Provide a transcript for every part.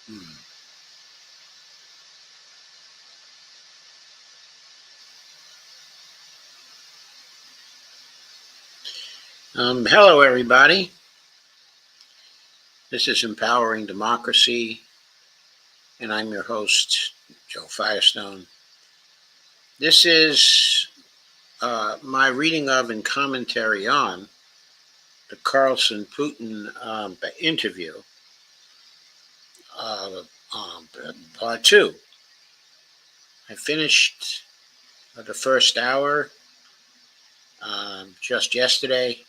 Hmm. Hello, everybody. This is Empowering Democracy, and I'm your host, Joe Firestone. This is my reading of and commentary on the Carlson Putin interview, uh, um, part two. I finished the first hour just yesterday,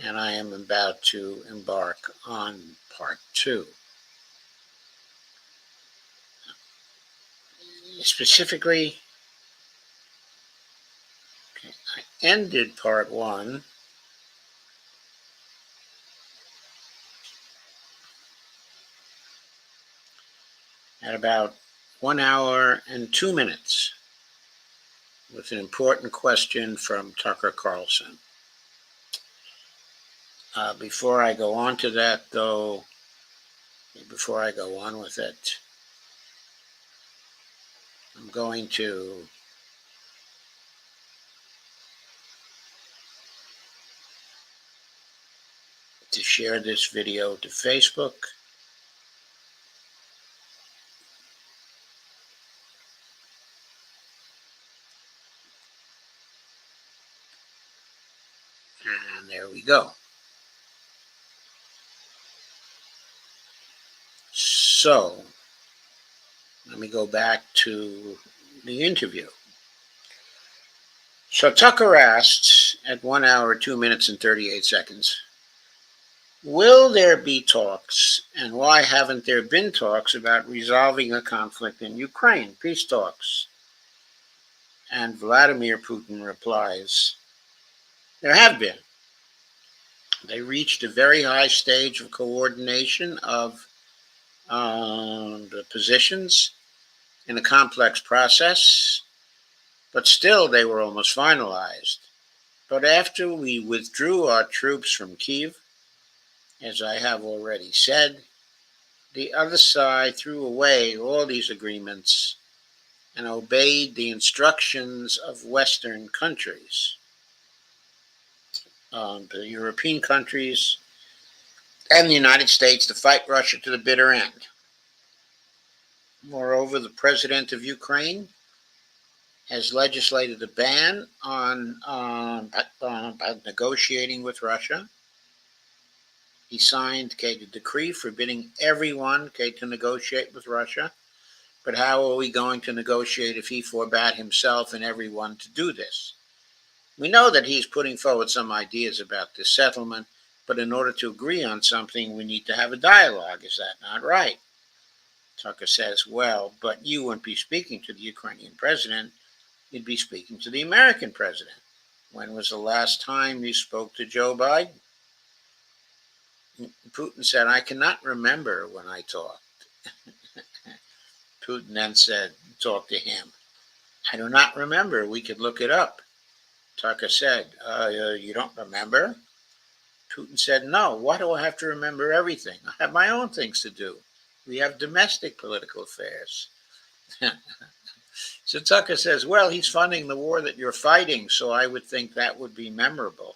and I am about to embark on part two. Specifically, I ended part one at about 1 hour and 2 minutes with an important question from Tucker Carlson. Before I go on to that, though, before I go on with it, I'm going to share this video to Facebook. And there we go. So, let me go back to the interview. So Tucker asked at 1 hour, 2 minutes, and 38 seconds, will there be talks, and why haven't there been talks about resolving a conflict in Ukraine? Peace talks. And Vladimir Putin replies, there have been. They reached a very high stage of coordination of the positions in a complex process, but still they were almost finalized. But after we withdrew our troops from Kiev, as I have already said, the other side threw away all these agreements and obeyed the instructions of Western countries, the European countries, and the United States to fight Russia to the bitter end. Moreover, the president of Ukraine has legislated a ban on negotiating with Russia. He signed the decree forbidding everyone to negotiate with Russia. But how are we going to negotiate if he forbade himself and everyone to do this? We know that he's putting forward some ideas about this settlement, but in order to agree on something, we need to have a dialogue. Is that not right? Tucker says, well, but you wouldn't be speaking to the Ukrainian president, you'd be speaking to the American president. When was the last time you spoke to Joe Biden? Putin said, I cannot remember when I talked. Putin then said, talk to him. I do not remember. We could look it up. Tucker said, you don't remember? Putin said, no. Why do I have to remember everything? I have my own things to do. We have domestic political affairs. So Tucker says, well, he's funding the war that you're fighting, so I would think that would be memorable.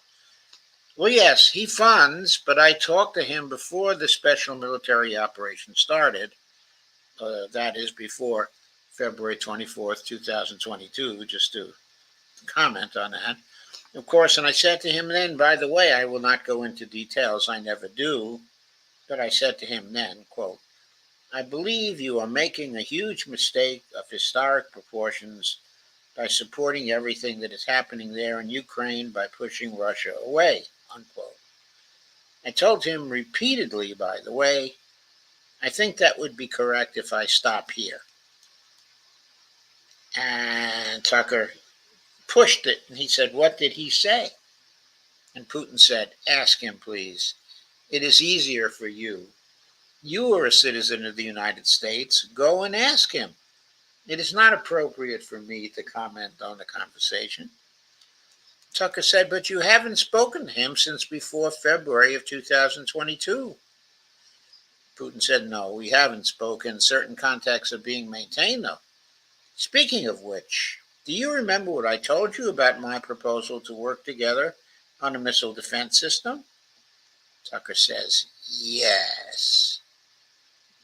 Well, yes, he funds, but I talked to him before the special military operation started. That is before February 24th, 2022, just to comment on that. Of course, and I said to him then, by the way, I will not go into details, I never do, but I said to him then, quote, I believe you are making a huge mistake of historic proportions by supporting everything that is happening there in Ukraine by pushing Russia away, unquote. I told him repeatedly, by the way, I think that would be correct if I stop here. And Tucker pushed it, and he said, what did he say? And Putin said, ask him, please. It is easier for you. You are a citizen of the United States. Go and ask him. It is not appropriate for me to comment on the conversation. Tucker said, but you haven't spoken to him since before February of 2022. Putin said, no, we haven't spoken. Certain contacts are being maintained, though. Speaking of which, do you remember what I told you about my proposal to work together on a missile defense system? Tucker says, yes.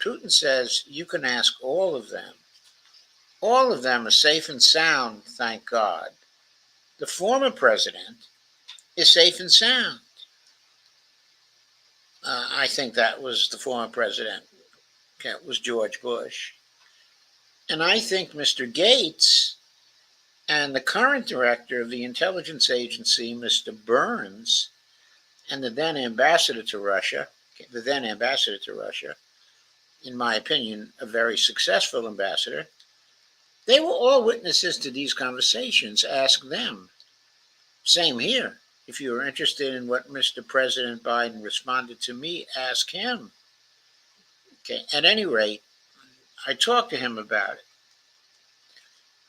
Putin says, you can ask all of them. All of them are safe and sound, thank God. The former president is safe and sound. I think that was the former president. It was George Bush. And I think Mr. Gates and the current director of the intelligence agency, Mr. Burns, and the then ambassador to Russia, in my opinion, a very successful ambassador, they were all witnesses to these conversations. Ask them. Same here. If you are interested in what Mr. President Biden responded to me, ask him. Okay. At any rate, I talked to him about it.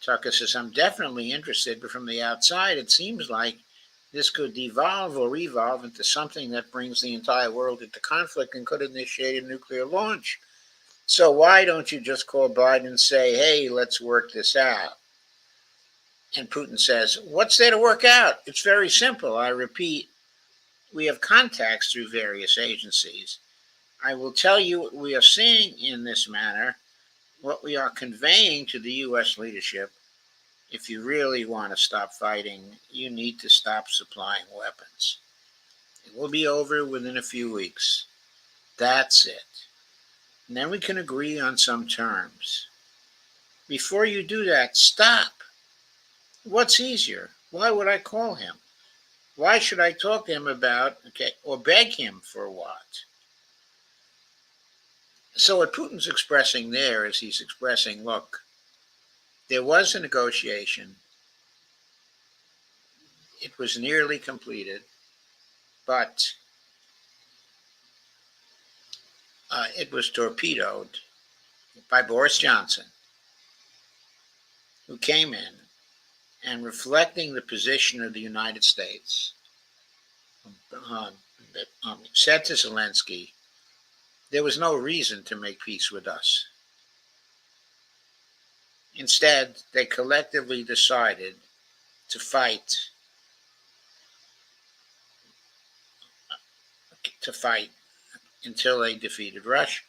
Tucker says, I'm definitely interested, but from the outside, it seems like this could devolve or revolve into something that brings the entire world into conflict and could initiate a nuclear launch. So why don't you just call Biden and say, hey, let's work this out? And Putin says, what's there to work out? It's very simple. I repeat, we have contacts through various agencies. I will tell you what we are seeing in this manner, what we are conveying to the U.S. leadership. If you really want to stop fighting, you need to stop supplying weapons. It will be over within a few weeks. That's it. And then we can agree on some terms. Before you do that, stop. What's easier? Why would I call him? Why should I talk to him about, or beg him for what? So what Putin's expressing there is he's expressing, look, there was a negotiation. It was nearly completed, but it was torpedoed by Boris Johnson, who came in and, reflecting the position of the United States, said to Zelensky, there was no reason to make peace with us. Instead, they collectively decided to fight until they defeated Russia.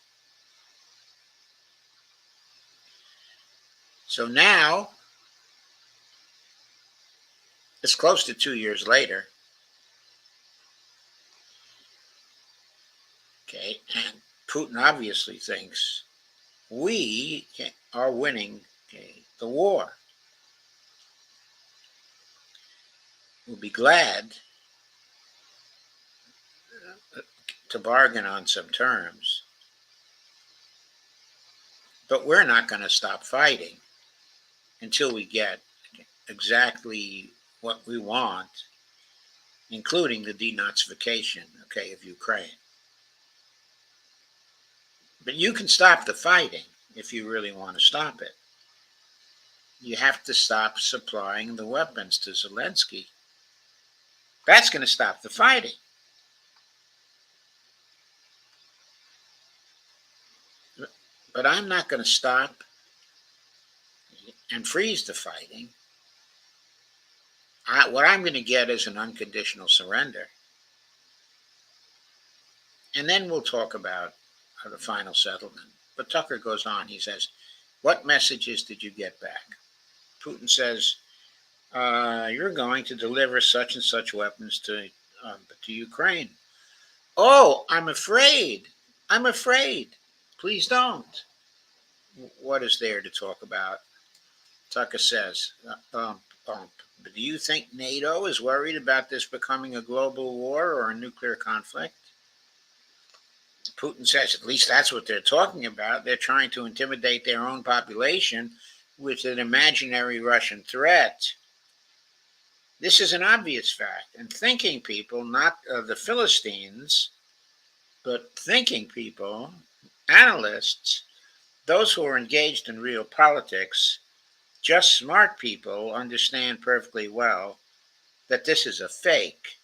So now, it's close to 2 years later, and Putin obviously thinks we are winning the war. We'll be glad to bargain on some terms, but we're not going to stop fighting until we get exactly what we want, including the denazification, of Ukraine. But you can stop the fighting if you really want to stop it. You have to stop supplying the weapons to Zelensky. That's going to stop the fighting. But I'm not going to stop and freeze the fighting. What I'm going to get is an unconditional surrender. And then we'll talk about the final settlement. But Tucker goes on. He says, what messages did you get back? Putin says, you're going to deliver such and such weapons to Ukraine. Oh, I'm afraid. Please don't. What is there to talk about? Tucker says, but do you think NATO is worried about this becoming a global war or a nuclear conflict? Putin says, at least that's what they're talking about. They're trying to intimidate their own population with an imaginary Russian threat. This is an obvious fact. And thinking people, not the Philistines, but thinking people, analysts, those who are engaged in real politics, just smart people understand perfectly well that this is a fake.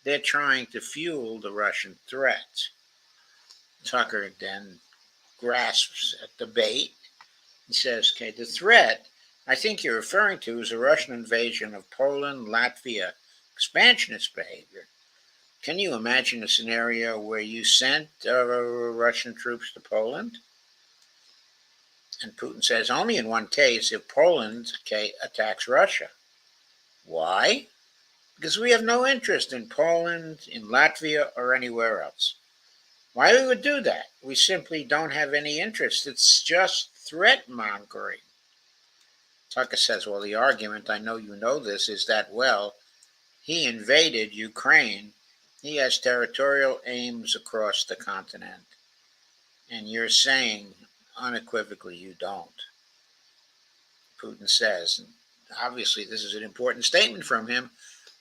They're trying to fuel the Russian threat. Tucker then grasps at the bait. He says, okay, the threat I think you're referring to is a Russian invasion of Poland, Latvia, expansionist behavior. Can you imagine a scenario where you sent Russian troops to Poland? And Putin says, only in one case, if Poland attacks Russia. Why? Because we have no interest in Poland, in Latvia, or anywhere else. Why we would do that? We simply don't have any interest. It's just threat mongering. Tucker says, well, the argument, I know you know this, is that, well, he invaded Ukraine. He has territorial aims across the continent. And you're saying unequivocally you don't. Putin says, and obviously this is an important statement from him,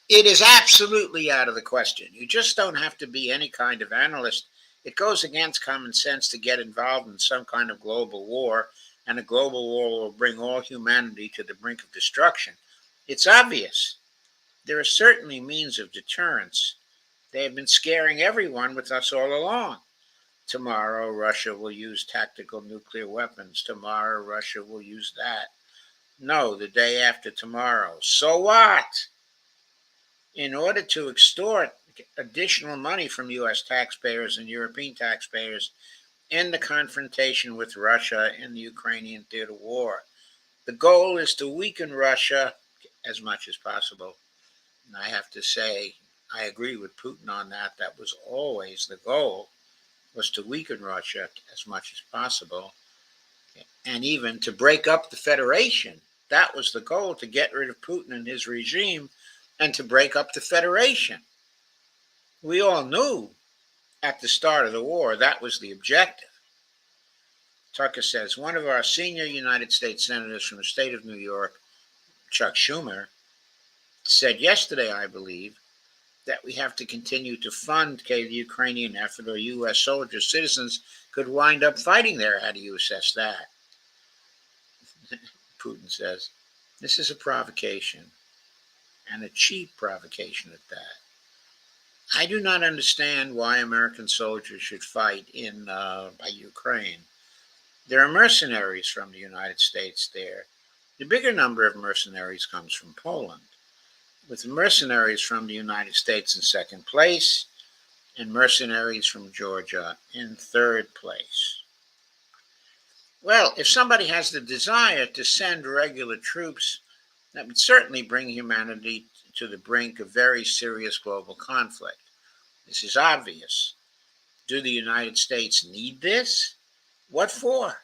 it is absolutely out of the question. You just don't have to be any kind of analyst. It goes against common sense to get involved in some kind of global war, and a global war will bring all humanity to the brink of destruction. It's obvious. There are certainly means of deterrence. They have been scaring everyone with us all along. Tomorrow, Russia will use tactical nuclear weapons. Tomorrow, Russia will use that. No, the day after tomorrow. So what? In order to extort additional money from U.S. taxpayers and European taxpayers in the confrontation with Russia in the Ukrainian theater war. The goal is to weaken Russia as much as possible. And I have to say, I agree with Putin on that. That was always the goal, was to weaken Russia as much as possible, and even to break up the Federation. That was the goal, to get rid of Putin and his regime and to break up the Federation. We all knew at the start of the war that was the objective. Tucker says, one of our senior United States senators from the state of New York, Chuck Schumer, said yesterday, I believe, that we have to continue to fund the Ukrainian effort, or U.S. soldiers, citizens could wind up fighting there. How do you assess that? Putin says, this is a provocation, and a cheap provocation at that. I do not understand why American soldiers should fight in Ukraine. There are mercenaries from the United States there. The bigger number of mercenaries comes from Poland, with mercenaries from the United States in second place and mercenaries from Georgia in third place. Well, if somebody has the desire to send regular troops, that would certainly bring humanity to the brink of very serious global conflict. This is obvious. Do the United States need this? What for?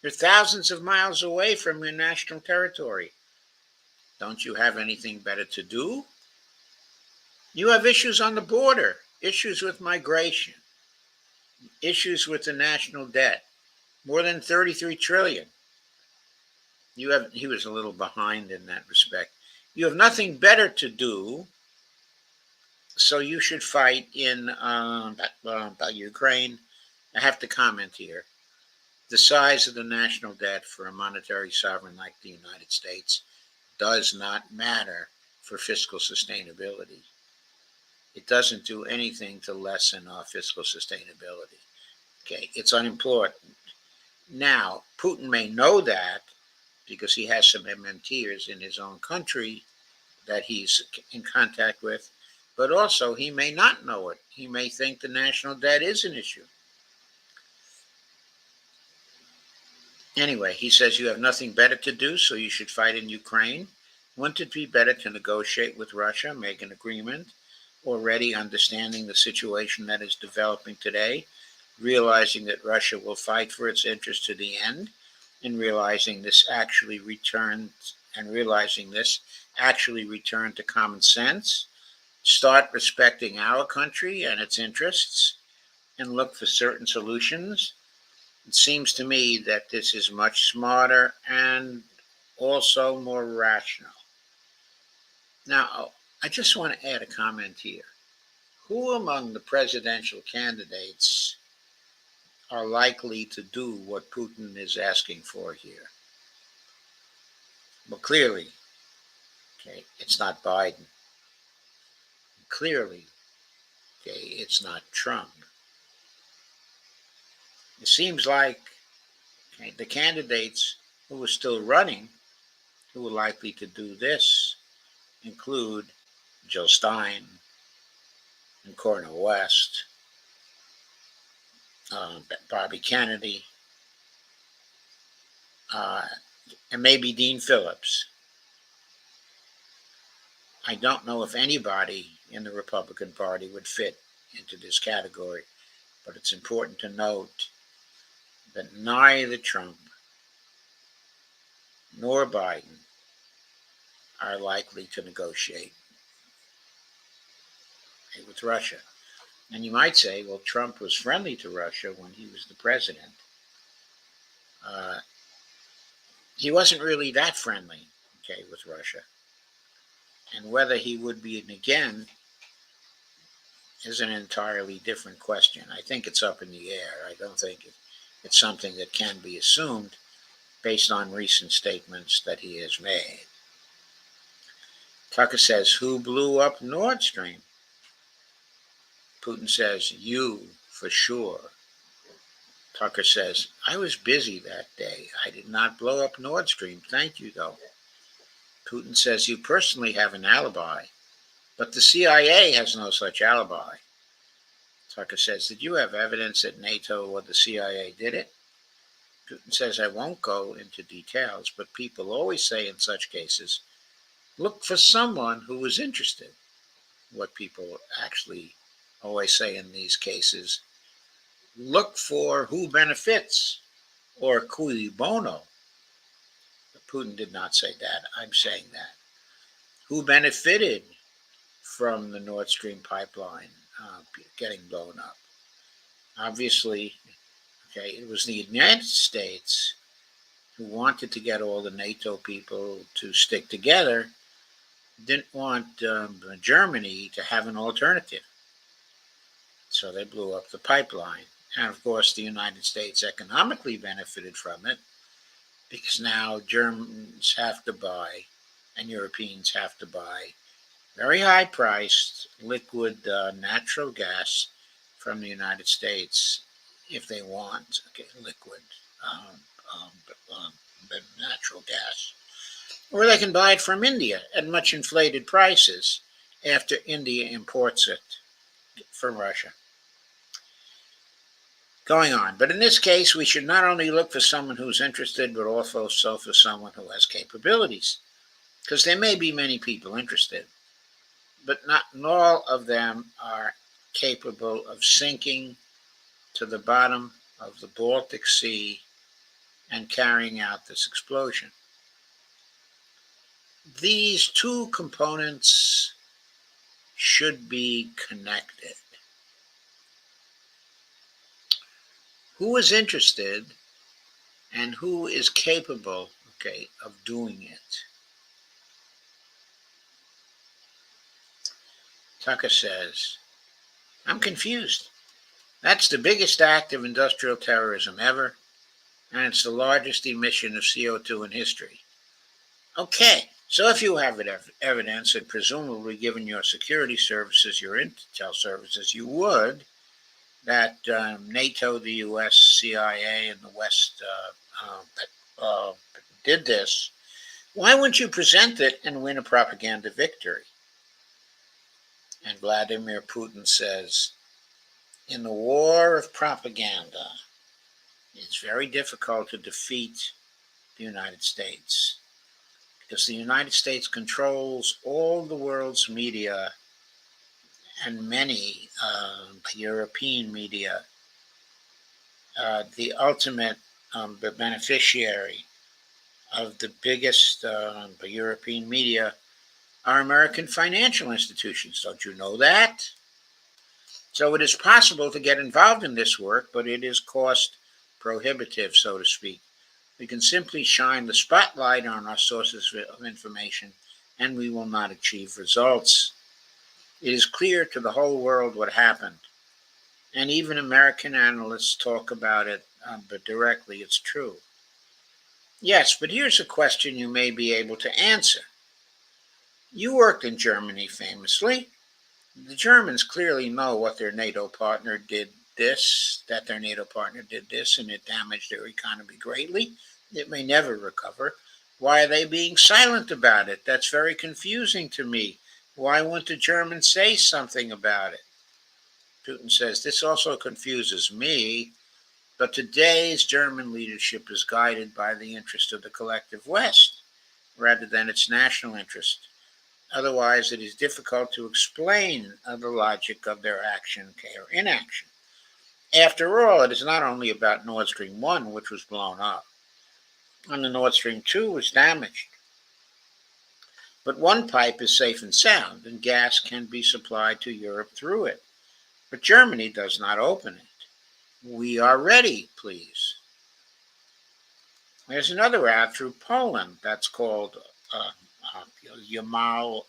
You're thousands of miles away from your national territory. Don't you have anything better to do? You have issues on the border, issues with migration, issues with the national debt, more than 33 trillion. He was a little behind in that respect. You have nothing better to do, so you should fight in Ukraine. I have to comment here. The size of the national debt for a monetary sovereign like the United States does not matter for fiscal sustainability. It doesn't do anything to lessen our fiscal sustainability. Okay, it's unimportant. Now, Putin may know that because he has some MMTers in his own country that he's in contact with, but also he may not know it. He may think the national debt is an issue. Anyway, he says you have nothing better to do, so you should fight in Ukraine. Wouldn't it be better to negotiate with Russia, make an agreement, already understanding the situation that is developing today, realizing that Russia will fight for its interests to the end, and realizing this actually returned to common sense, start respecting our country and its interests, and look for certain solutions? It seems to me that this is much smarter and also more rational. Now, I just want to add a comment here. Who among the presidential candidates are likely to do what Putin is asking for here? Well, clearly, it's not Biden. Clearly, it's not Trump. It seems like the candidates who are still running, who are likely to do this, include Jill Stein and Cornel West, Bobby Kennedy, uh, and maybe Dean Phillips. I don't know if anybody in the Republican Party would fit into this category, but it's important to note that neither Trump nor Biden are likely to negotiate with Russia. And you might say, well, Trump was friendly to Russia when he was the president. Uh, he wasn't really that friendly, with Russia. And whether he would be again is an entirely different question. I think it's up in the air. I don't think it's something that can be assumed based on recent statements that he has made. Tucker says, who blew up Nord Stream? Putin says, you, for sure. Tucker says, I was busy that day. I did not blow up Nord Stream. Thank you, though. Putin says, you personally have an alibi, but the CIA has no such alibi. Tucker says, did you have evidence that NATO or the CIA did it? Putin says, I won't go into details, but people always say in such cases, look for someone who is interested. What people actually always say in these cases, look for who benefits, or cui bono. But Putin did not say that. I'm saying that. Who benefited from the Nord Stream pipeline getting blown up? Obviously, it was the United States who wanted to get all the NATO people to stick together, didn't want Germany to have an alternative. So they blew up the pipeline. And of course, the United States economically benefited from it because now Germans have to buy and Europeans have to buy very high priced liquid natural gas from the United States if they want liquid natural gas. Or they can buy it from India at much inflated prices after India imports it from Russia. Going on. But in this case, we should not only look for someone who's interested, but also for someone who has capabilities. Because there may be many people interested, but not all of them are capable of sinking to the bottom of the Baltic Sea and carrying out this explosion. These two components should be connected. Who is interested and who is capable, of doing it? Tucker says, I'm confused. That's the biggest act of industrial terrorism ever, and it's the largest emission of CO2 in history. Okay, so if you have evidence, and presumably given your security services, your intel services, you would, that NATO, the US, CIA, and the West did this, why wouldn't you present it and win a propaganda victory? And Vladimir Putin says, in the war of propaganda, it's very difficult to defeat the United States because the United States controls all the world's media and many European media. The ultimate beneficiary of the biggest European media are American financial institutions. Don't you know that? So it is possible to get involved in this work, but it is cost prohibitive, so to speak. We can simply shine the spotlight on our sources of information, and we will not achieve results. It is clear to the whole world what happened, and even American analysts talk about it, but directly it's true. Yes, but here's a question you may be able to answer. You worked in Germany famously. The Germans clearly know what their NATO partner did this, that their NATO partner did this and it damaged their economy greatly. It may never recover. Why are they being silent about it? That's very confusing to me. Why won't the Germans say something about it? Putin says, this also confuses me, but today's German leadership is guided by the interest of the collective West rather than its national interest. Otherwise, it is difficult to explain the logic of their action or inaction. After all, it is not only about Nord Stream 1, which was blown up, and the Nord Stream 2 was damaged. But one pipe is safe and sound, and gas can be supplied to Europe through it. But Germany does not open it. We are ready, please. There's another route through Poland that's called Yamal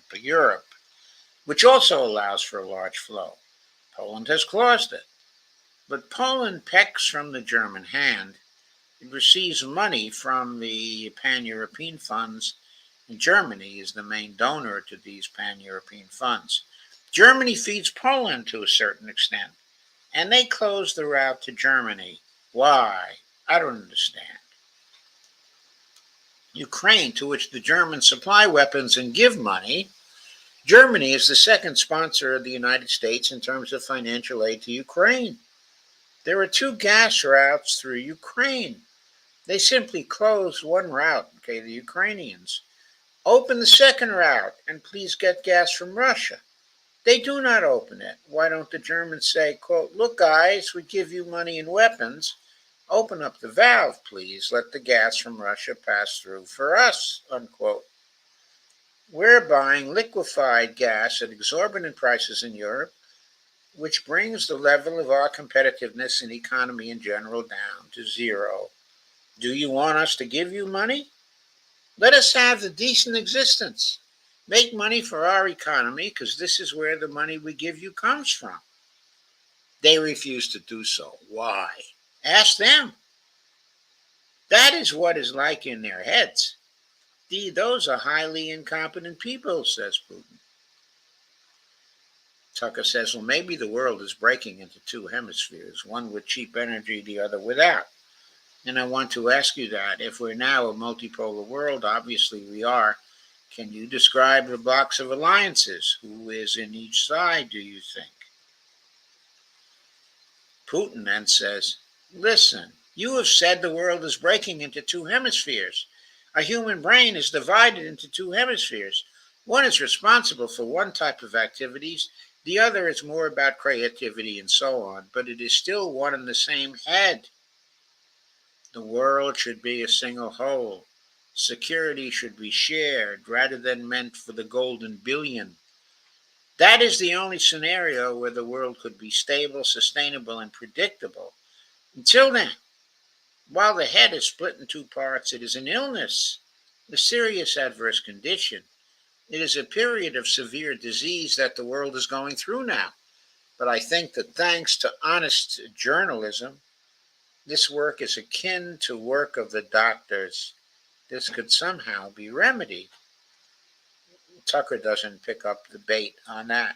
to Europe, which also allows for a large flow. Poland has closed it. But Poland pecks from the German hand. It receives money from the pan-European funds, and Germany is the main donor to these pan-European funds. Germany feeds Poland to a certain extent, and they close the route to Germany. Why? I don't understand. Ukraine, to which the Germans supply weapons and give money. Germany is the second sponsor of the United States in terms of financial aid to Ukraine. There are two gas routes through Ukraine. They simply close one route, the Ukrainians. Open the second route and please get gas from Russia. They do not open it. Why don't the Germans say, quote, look guys, we give you money and weapons. Open up the valve, please. Let the gas from Russia pass through for us, unquote. We're buying liquefied gas at exorbitant prices in Europe, which brings the level of our competitiveness and economy in general down to zero. Do you want us to give you money? Let us have a decent existence. Make money for our economy, because this is where the money we give you comes from. They refuse to do so. Why? Ask them. That is what is like in their heads. Those are highly incompetent people, says Putin. Tucker says, well, maybe the world is breaking into two hemispheres, one with cheap energy, the other without. And I want to ask you that. If we're now a multipolar world, obviously we are, can you describe the blocks of alliances? Who is in each side, do you think? Putin then says, listen, you have said the world is breaking into two hemispheres. A human brain is divided into two hemispheres. One is responsible for one type of activities, the other is more about creativity and so on, but it is still one and the same head. The world should be a single whole. Security should be shared rather than meant for the golden billion. That is the only scenario where the world could be stable, sustainable, and predictable. Until then, while the head is split in two parts, it is an illness, a serious adverse condition. It is a period of severe disease that the world is going through now. But I think that thanks to honest journalism, this work is akin to work of the doctors. This could somehow be remedied. Tucker doesn't pick up the bait on that.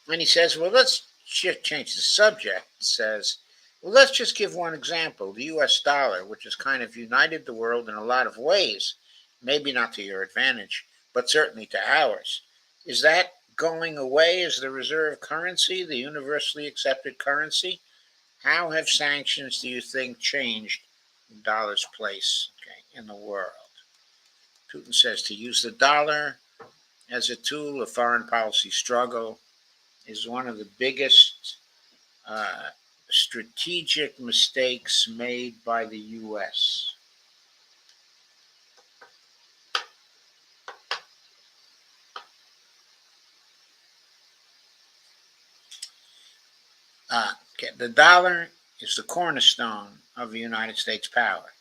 And he says, well, let's change the subject. He says, well, let's just give one example. The US dollar, which has kind of united the world in a lot of ways, maybe not to your advantage, but certainly to ours. Is that going away as the reserve currency, the universally accepted currency? How have sanctions, do you think, changed the dollar's place in the world? Putin says to use the dollar as a tool of foreign policy struggle is one of the biggest strategic mistakes made by the U.S. The dollar is the cornerstone of the United States power.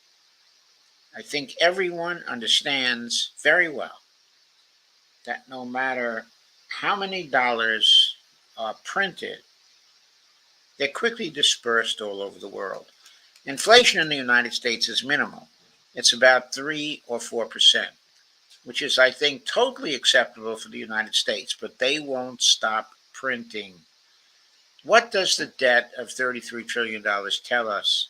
I think everyone understands very well that no matter how many dollars are printed, they're quickly dispersed all over the world. Inflation in the United States is minimal. It's about 3 or 4%. which is, I think, totally acceptable for the United States, but they won't stop printing. What does the debt of $33 trillion tell us?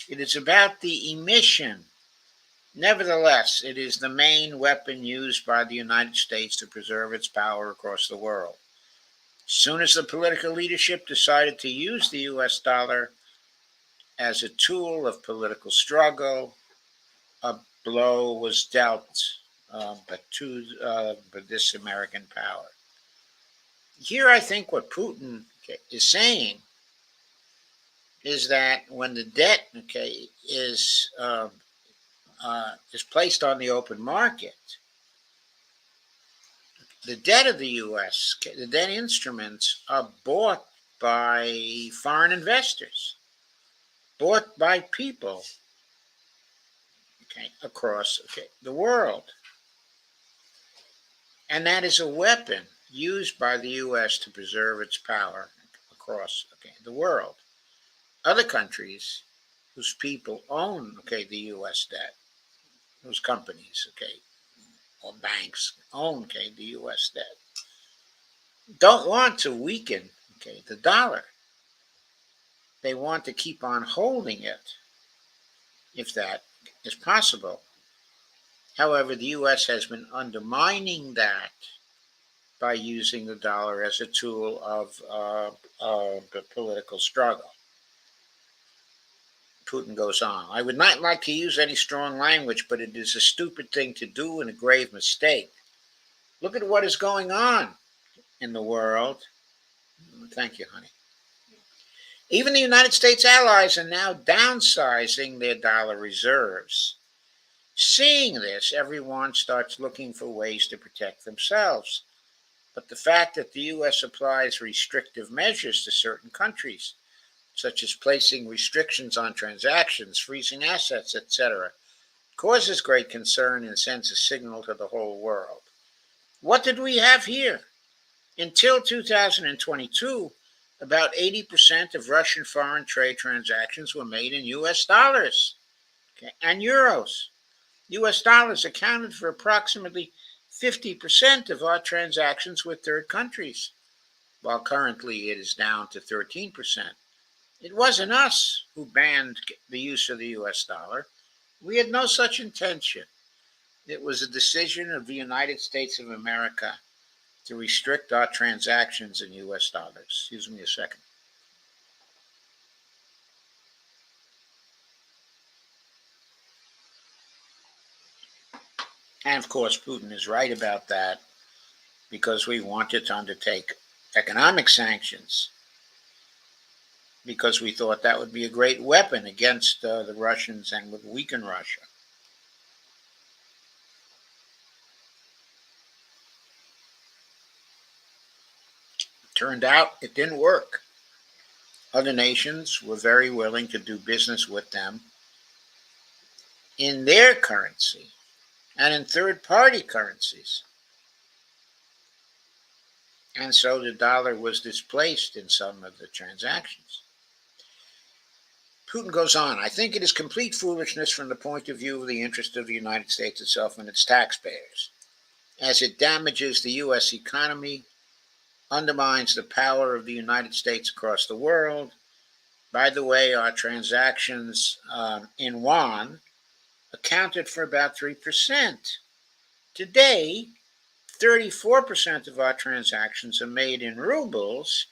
It is about the emission. Nevertheless, it is the main weapon used by the United States to preserve its power across the world. As soon as the political leadership decided to use the US dollar as a tool of political struggle, a blow was dealt but this American power. Here, I think what Putin is saying is that when the debt is placed on the open market, the debt of the U.S., the debt instruments are bought by foreign investors, bought by people across the world. And that is a weapon used by the U.S. to preserve its power across the world. Other countries whose people own the U.S. debt, whose companies or banks own the U.S. debt, don't want to weaken the dollar. They want to keep on holding it, if that is possible. However, the U.S. has been undermining that by using the dollar as a tool of the political struggle. Putin goes on, I would not like to use any strong language, but it is a stupid thing to do and a grave mistake. Look at what is going on in the world. Thank you, honey. Even the United States allies are now downsizing their dollar reserves. Seeing this, everyone starts looking for ways to protect themselves. But the fact that the U.S. applies restrictive measures to certain countries, such as placing restrictions on transactions, freezing assets, etc., causes great concern and sends a signal to the whole world. What did we have here? Until 2022, about 80% of Russian foreign trade transactions were made in U.S. dollars and euros. U.S. dollars accounted for approximately 50% of our transactions with third countries, while currently it is down to 13%. It wasn't us who banned the use of the U.S. dollar. We had no such intention. It was a decision of the United States of America to restrict our transactions in U.S. dollars. Excuse me a second. And of course, Putin is right about that because we wanted to undertake economic sanctions because we thought that would be a great weapon against the Russians and would weaken Russia. Turned out it didn't work. Other nations were very willing to do business with them in their currency and in third-party currencies. And so the dollar was displaced in some of the transactions. Putin goes on, I think it is complete foolishness from the point of view of the interest of the United States itself and its taxpayers, as it damages the U.S. economy, undermines the power of the United States across the world. By the way, our transactions in yuan accounted for about 3%. Today, 34% of our transactions are made in rubles,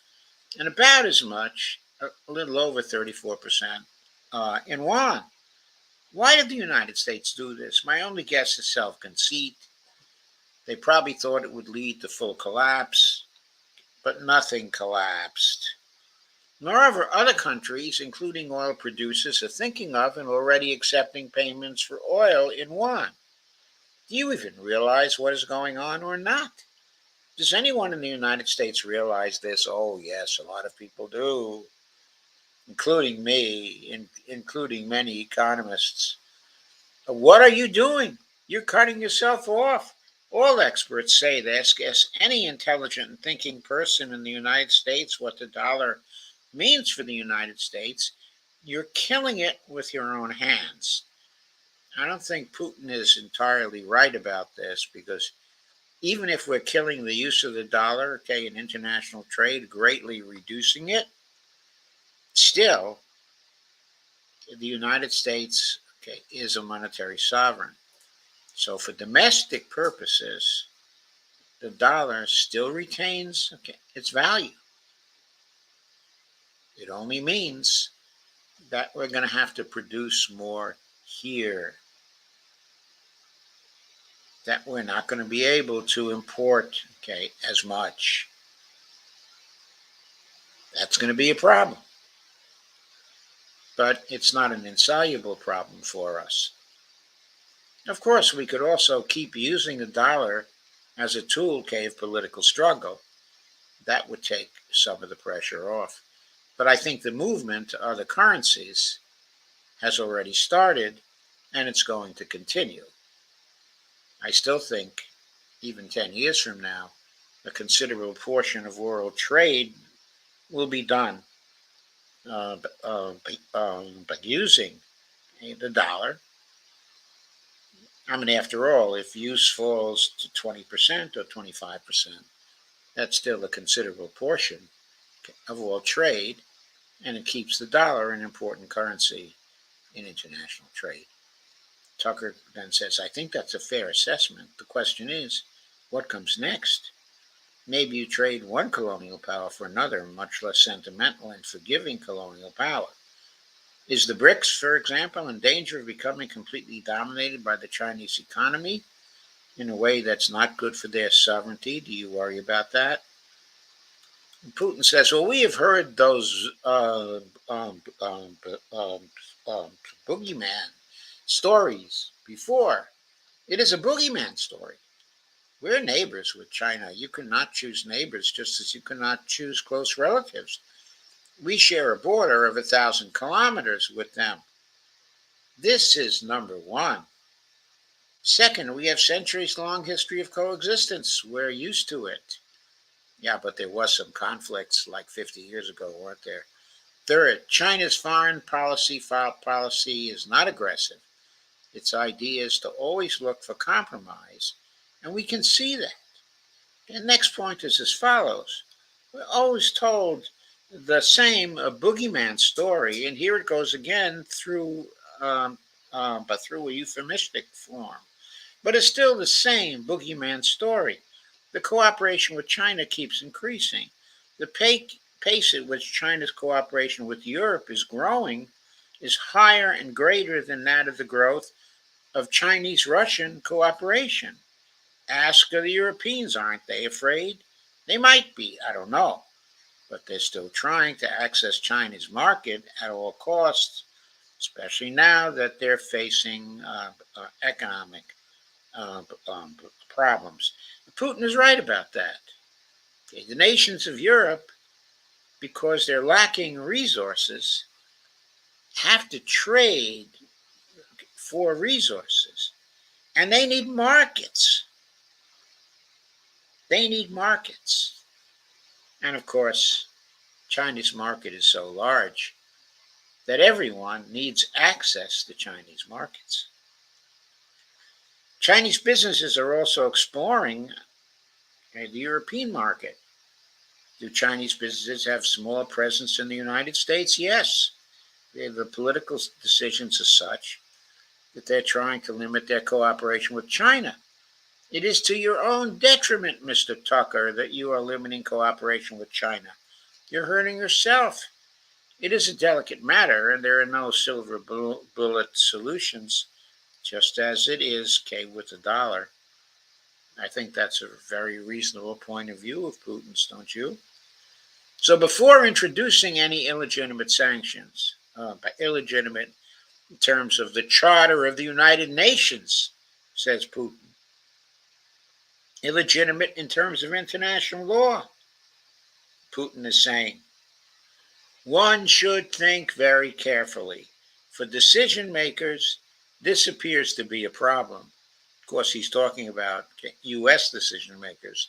and about as much, a little over 34%, in yuan. Why did the United States do this? My only guess is self-conceit. They probably thought it would lead to full collapse, but nothing collapsed. Moreover, other countries, including oil producers, are thinking of and already accepting payments for oil in yuan. Do you even realize what is going on or not? Does anyone in the United States realize this? Oh, yes, a lot of people do, including me, including many economists. What are you doing? You're cutting yourself off. All experts say this. Ask any intelligent and thinking person in the United States what the dollar means for the United States. You're killing it with your own hands. I don't think Putin is entirely right about this because even if we're killing the use of the dollar, okay, in international trade, greatly reducing it, still, the United States, okay, is a monetary sovereign. So for domestic purposes, the dollar still retains, okay, its value. It only means that we're going to have to produce more here, that we're not going to be able to import, okay, as much. That's going to be a problem. But it's not an insoluble problem for us. Of course, we could also keep using the dollar as a tool, okay, of political struggle. That would take some of the pressure off. But I think the movement to other currencies has already started and it's going to continue. I still think, even 10 years from now, a considerable portion of world trade will be done by using the dollar. I mean, after all, if use falls to 20% or 25%, that's still a considerable portion of all trade, and it keeps the dollar an important currency in international trade. Tucker then says, I think that's a fair assessment. The question is, what comes next? Maybe you trade one colonial power for another, much less sentimental and forgiving colonial power. Is the BRICS, for example, in danger of becoming completely dominated by the Chinese economy in a way that's not good for their sovereignty? Do you worry about that? And Putin says, well, we have heard those boogeyman stories before. It is a boogeyman story. We're neighbors with China. You cannot choose neighbors just as you cannot choose close relatives. We share a border of 1,000 kilometers with them. This is number one. Second, we have centuries long history of coexistence. We're used to it. Yeah, but there was some conflicts like 50 years ago, weren't there? Third, China's foreign policy is not aggressive. Its idea is to always look for compromise, and we can see that. The next point is as follows. We're always told the same boogeyman story, and here it goes again but through a euphemistic form. But it's still the same boogeyman story. The cooperation with China keeps increasing. The pace at which China's cooperation with Europe is growing is higher and greater than that of the growth of Chinese-Russian cooperation. Ask the Europeans, aren't they afraid? They might be, I don't know. But they're still trying to access China's market at all costs, especially now that they're facing economic problems. Putin is right about that. Okay, the nations of Europe, because they're lacking resources, have to trade for resources. And they need markets. They need markets. And of course, China's market is so large that everyone needs access to Chinese markets. Chinese businesses are also exploring the European market. Do Chinese businesses have smaller presence in the United States? Yes. The political decisions are such that they're trying to limit their cooperation with China. It is to your own detriment, Mr. Tucker, that you are limiting cooperation with China. You're hurting yourself. It is a delicate matter, and there are no silver bullet solutions, just as it is, with the dollar. I think that's a very reasonable point of view of Putin's, don't you? So before introducing any illegitimate sanctions, by illegitimate in terms of the Charter of the United Nations, says Putin, illegitimate in terms of international law, Putin is saying, one should think very carefully. For decision makers, this appears to be a problem. Of course, he's talking about U.S. decision makers.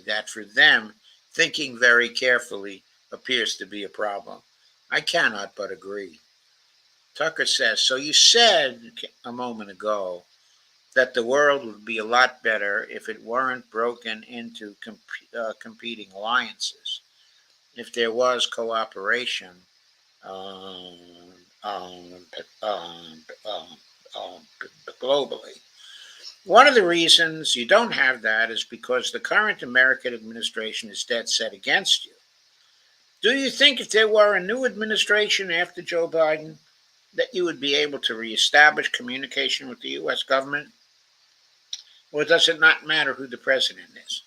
That for them, thinking very carefully appears to be a problem. I cannot but agree. Tucker says, so you said a moment ago that the world would be a lot better if it weren't broken into competing alliances, if there was cooperation um, um, um, um, um, globally. One of the reasons you don't have that is because the current American administration is dead set against you. Do you think if there were a new administration after Joe Biden, that you would be able to reestablish communication with the U.S. government? Or does it not matter who the president is?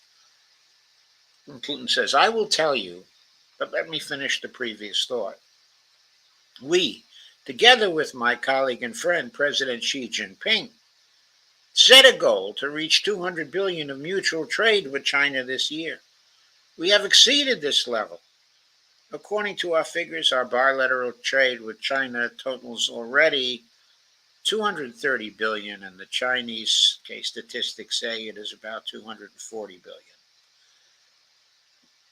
And Putin says, I will tell you, but let me finish the previous thought. We, together with my colleague and friend, President Xi Jinping, set a goal to reach 200 billion of mutual trade with China this year. We have exceeded this level. According to our figures, our bilateral trade with China totals already 230 billion, and the Chinese statistics say it is about 240 billion.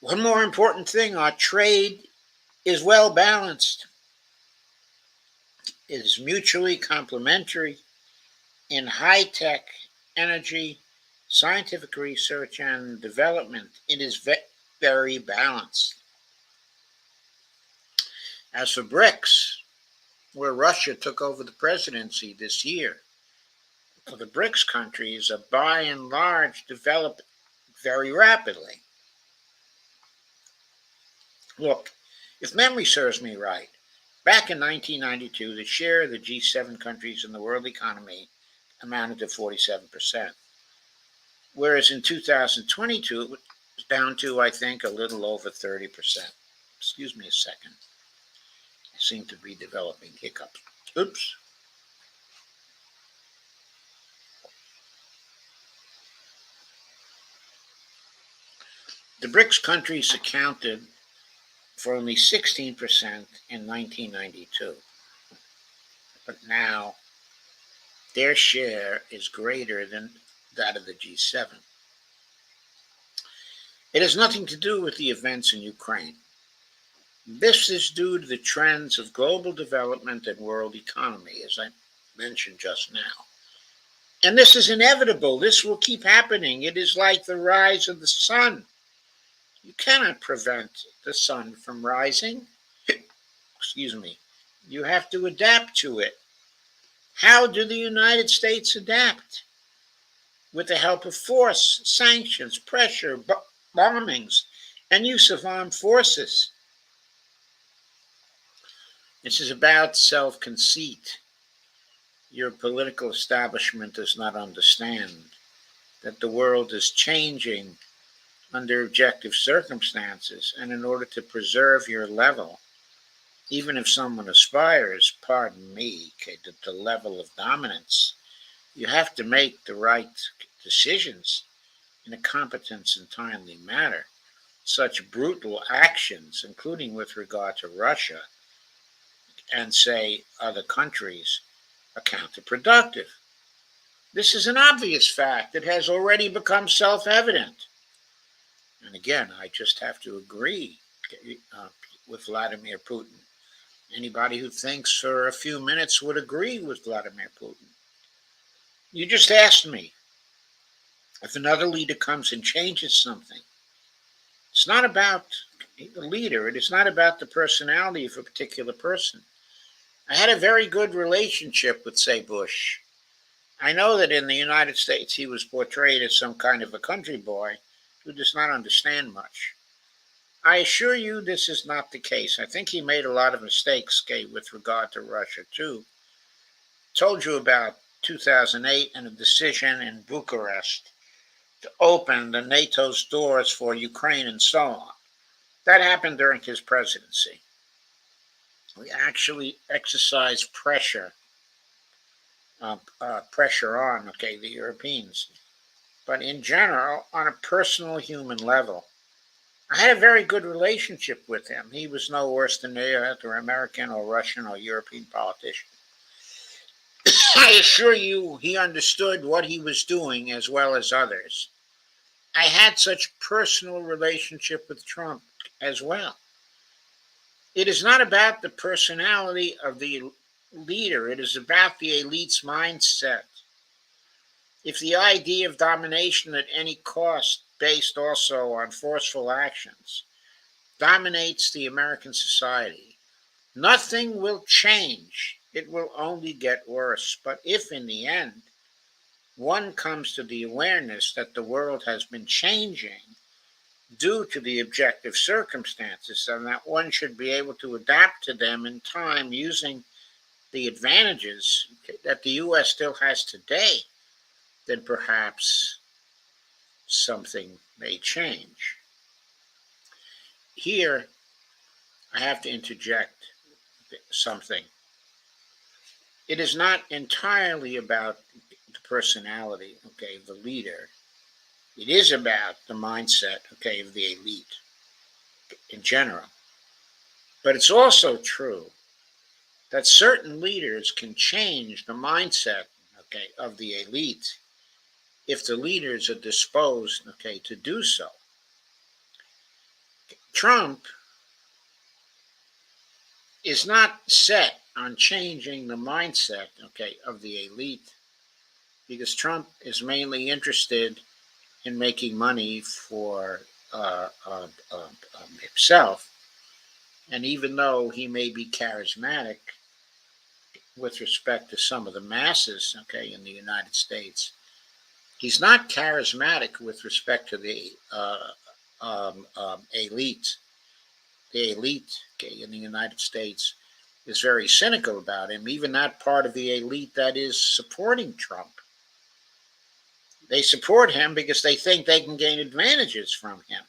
One more important thing, our trade is well balanced. It is mutually complementary in high tech, energy, scientific research, and development. It is very balanced. As for BRICS, where Russia took over the presidency this year, the BRICS countries are by and large developed very rapidly. Look, if memory serves me right, back in 1992, the share of the G7 countries in the world economy amounted to 47%, whereas in 2022 it was down to, I think, a little over 30%. Excuse me a second. I seem to be developing hiccups. Oops. The BRICS countries accounted for only 16% in 1992, but now their share is greater than that of the G7. It has nothing to do with the events in Ukraine. This is due to the trends of global development and world economy, as I mentioned just now. And this is inevitable. This will keep happening. It is like the rise of the sun. You cannot prevent the sun from rising. Excuse me. You have to adapt to it. How do the United States adapt? With the help of force, sanctions, pressure, bombings, and use of armed forces. This is about self-conceit. Your political establishment does not understand that the world is changing under objective circumstances, and in order to preserve your level, even if someone aspires, pardon me, to the level of dominance, you have to make the right decisions in a competent and timely manner. Such brutal actions, including with regard to Russia and, say, other countries, are counterproductive. This is an obvious fact that has already become self-evident. And again, I just have to agree with Vladimir Putin. Anybody who thinks for a few minutes would agree with Vladimir Putin. You just asked me if another leader comes and changes something. It's not about the leader. It is not about the personality of a particular person. I had a very good relationship with, say, Bush. I know that in the United States he was portrayed as some kind of a country boy who does not understand much. I assure you this is not the case. I think he made a lot of mistakes, with regard to Russia, too. Told you about 2008 and a decision in Bucharest to open the NATO's doors for Ukraine and so on. That happened during his presidency. We actually exercised pressure on, the Europeans. But in general, on a personal human level, I had a very good relationship with him. He was no worse than any other American or Russian or European politician. I assure you he understood what he was doing as well as others. I had such personal relationship with Trump as well. It is not about the personality of the leader. It is about the elite's mindset. If the idea of domination at any cost, based also on forceful actions, dominates the American society, nothing will change. It will only get worse. But if in the end one comes to the awareness that the world has been changing due to the objective circumstances and that one should be able to adapt to them in time using the advantages that the U.S. still has today, then perhaps something may change. Here, I have to interject something. It is not entirely about the personality, okay, of the leader. It is about the mindset, okay, of the elite in general. But it's also true that certain leaders can change the mindset, okay, of the elite if the leaders are disposed, okay, to do so. Trump is not set on changing the mindset, okay, of the elite because Trump is mainly interested in making money for himself. And even though he may be charismatic with respect to some of the masses, okay, in the United States, he's not charismatic with respect to the elite. The elite, okay, in the United States is very cynical about him, even that part of the elite that is supporting Trump. They support him because they think they can gain advantages from him.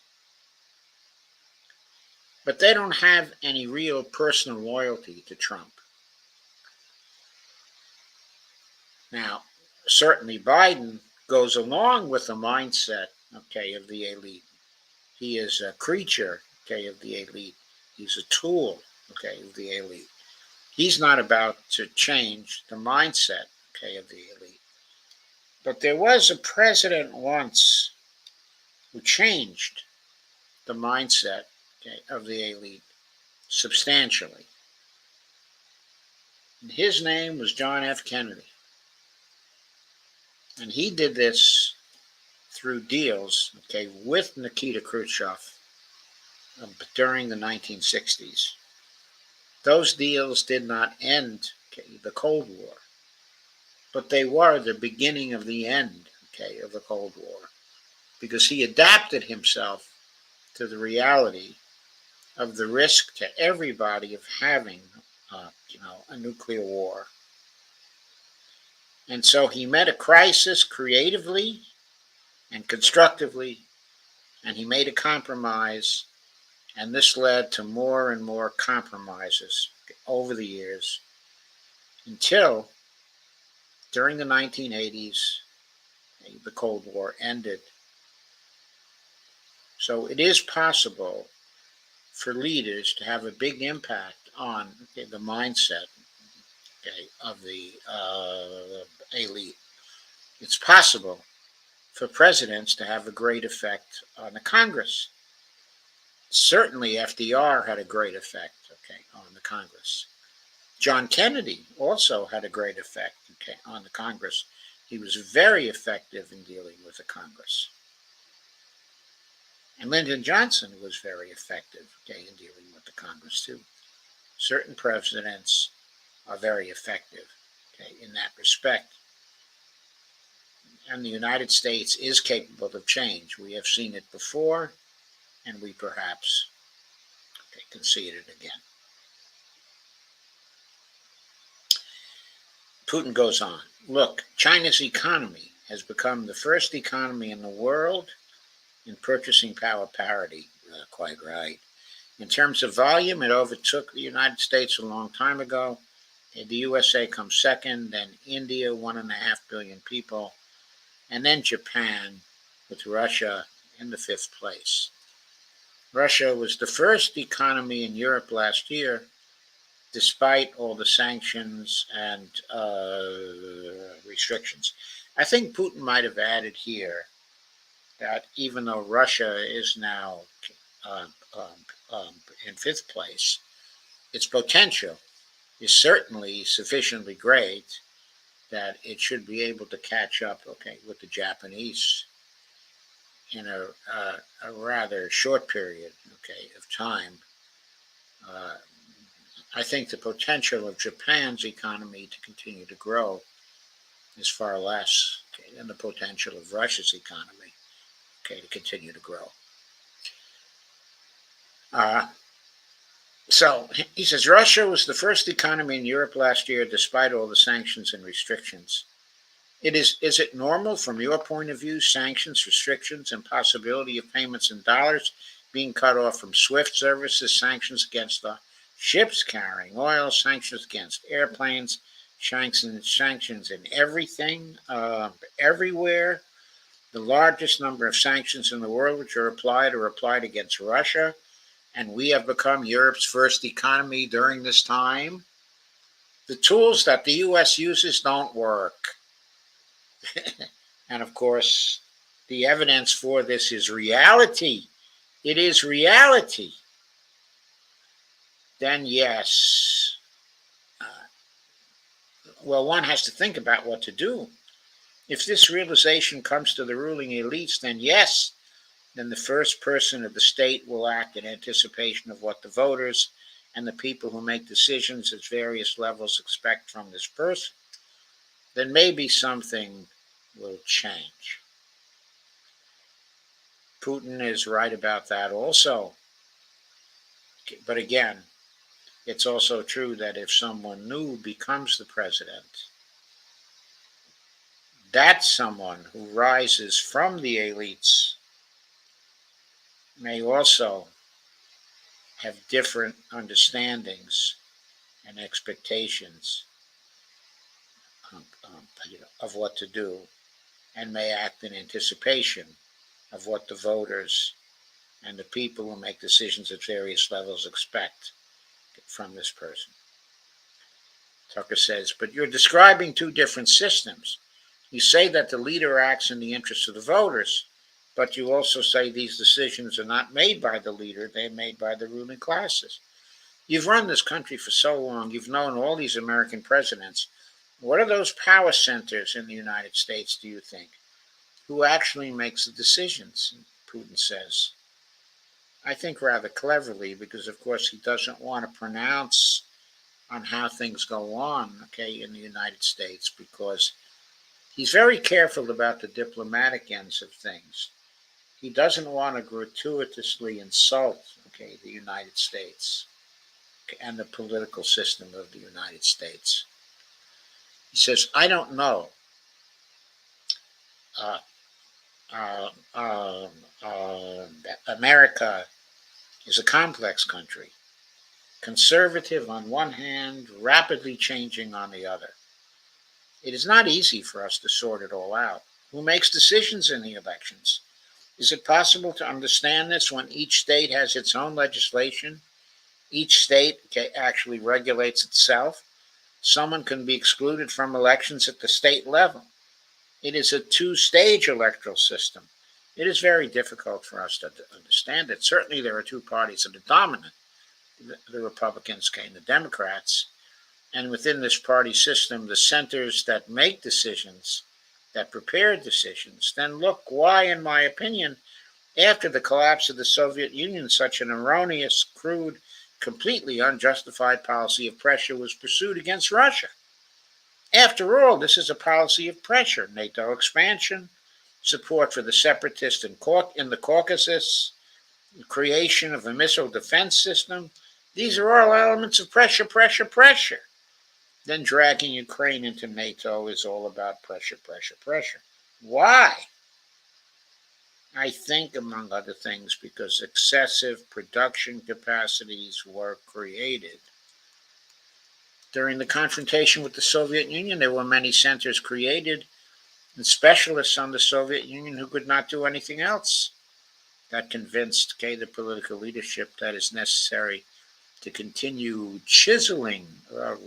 But they don't have any real personal loyalty to Trump. Now, certainly Biden goes along with the mindset, okay, of the elite. He is a creature, okay, of the elite. He's a tool, okay, of the elite. He's not about to change the mindset, okay, of the elite. But there was a president once who changed the mindset, okay, of the elite substantially. And his name was John F. Kennedy. And he did this through deals, okay, with Nikita Khrushchev during the 1960s. Those deals did not end, okay, the Cold War, but they were the beginning of the end, okay, of the Cold War, because he adapted himself to the reality of the risk to everybody of having, a nuclear war. And so he met a crisis creatively and constructively, and he made a compromise, and this led to more and more compromises over the years until during the 1980s, the Cold War ended. So it is possible for leaders to have a big impact on the mindset, okay, of the elite. It's possible for presidents to have a great effect on the Congress. Certainly FDR had a great effect, okay, on the Congress. John Kennedy also had a great effect, okay, on the Congress. He was very effective in dealing with the Congress. And Lyndon Johnson was very effective, okay, in dealing with the Congress too. Certain presidents are very effective, okay, in that respect. And the United States is capable of change. We have seen it before, and we perhaps can see it again. Putin goes on. Look, China's economy has become the first economy in the world in purchasing power parity. Quite right. In terms of volume, it overtook the United States a long time ago. The USA comes second, then India, 1.5 billion people, and then Japan, with Russia in the fifth place. Russia was the first economy in Europe last year, despite all the sanctions and restrictions. I think Putin might have added here that even though Russia is now in fifth place, its potential is certainly sufficiently great that it should be able to catch up, with the Japanese in a rather short period, of time. Uh, I think the potential of Japan's economy to continue to grow is far less, than the potential of Russia's economy, to continue to grow. Uh, so he says Russia was the first economy in Europe last year, despite all the sanctions and restrictions. Is it normal from your point of view, sanctions, restrictions, and possibility of payments in dollars being cut off from SWIFT services, sanctions against the ships carrying oil, sanctions against airplanes, sanctions in everything, everywhere? The largest number of sanctions in the world which are applied against Russia, and we have become Europe's first economy during this time. The tools that the U.S. uses don't work. And of course, the evidence for this is reality. It is reality. Then, yes, well, one has to think about what to do. If this realization comes to the ruling elites, then yes, then the first person of the state will act in anticipation of what the voters and the people who make decisions at various levels expect from this person. Then maybe something will change. Putin is right about that also. But again, it's also true that if someone new becomes the president, that someone who rises from the elites may also have different understandings and expectations of what to do, and may act in anticipation of what the voters and the people who make decisions at various levels expect from this person. Tucker says, but you're describing two different systems. You say that the leader acts in the interests of the voters, but you also say these decisions are not made by the leader, they're made by the ruling classes. You've run this country for so long, you've known all these American presidents. What are those power centers in the United States, do you think? Who actually makes the decisions? Putin says. I think rather cleverly, because of course he doesn't want to pronounce on how things go on, in the United States, because he's very careful about the diplomatic ends of things. He doesn't want to gratuitously insult, the United States and the political system of the United States. He says, I don't know. America is a complex country, conservative on one hand, rapidly changing on the other. It is not easy for us to sort it all out. Who makes decisions in the elections? Is it possible to understand this when each state has its own legislation? Each state actually regulates itself. Someone can be excluded from elections at the state level. It is a two-stage electoral system. It is very difficult for us to understand it. Certainly there are two parties that are dominant, the Republicans and the Democrats. And within this party system, the centers that make decisions, that prepare decisions, then look why, in my opinion, after the collapse of the Soviet Union, such an erroneous, crude, completely unjustified policy of pressure was pursued against Russia. After all, this is a policy of pressure: NATO expansion, support for the separatists in the Caucasus, the creation of a missile defense system. These are all elements of pressure, pressure, pressure. Then dragging Ukraine into NATO is all about pressure, pressure, pressure. Why? I think, among other things, because excessive production capacities were created. During the confrontation with the Soviet Union, there were many centers created and specialists on the Soviet Union who could not do anything else. That convinced the political leadership that is necessary to continue chiseling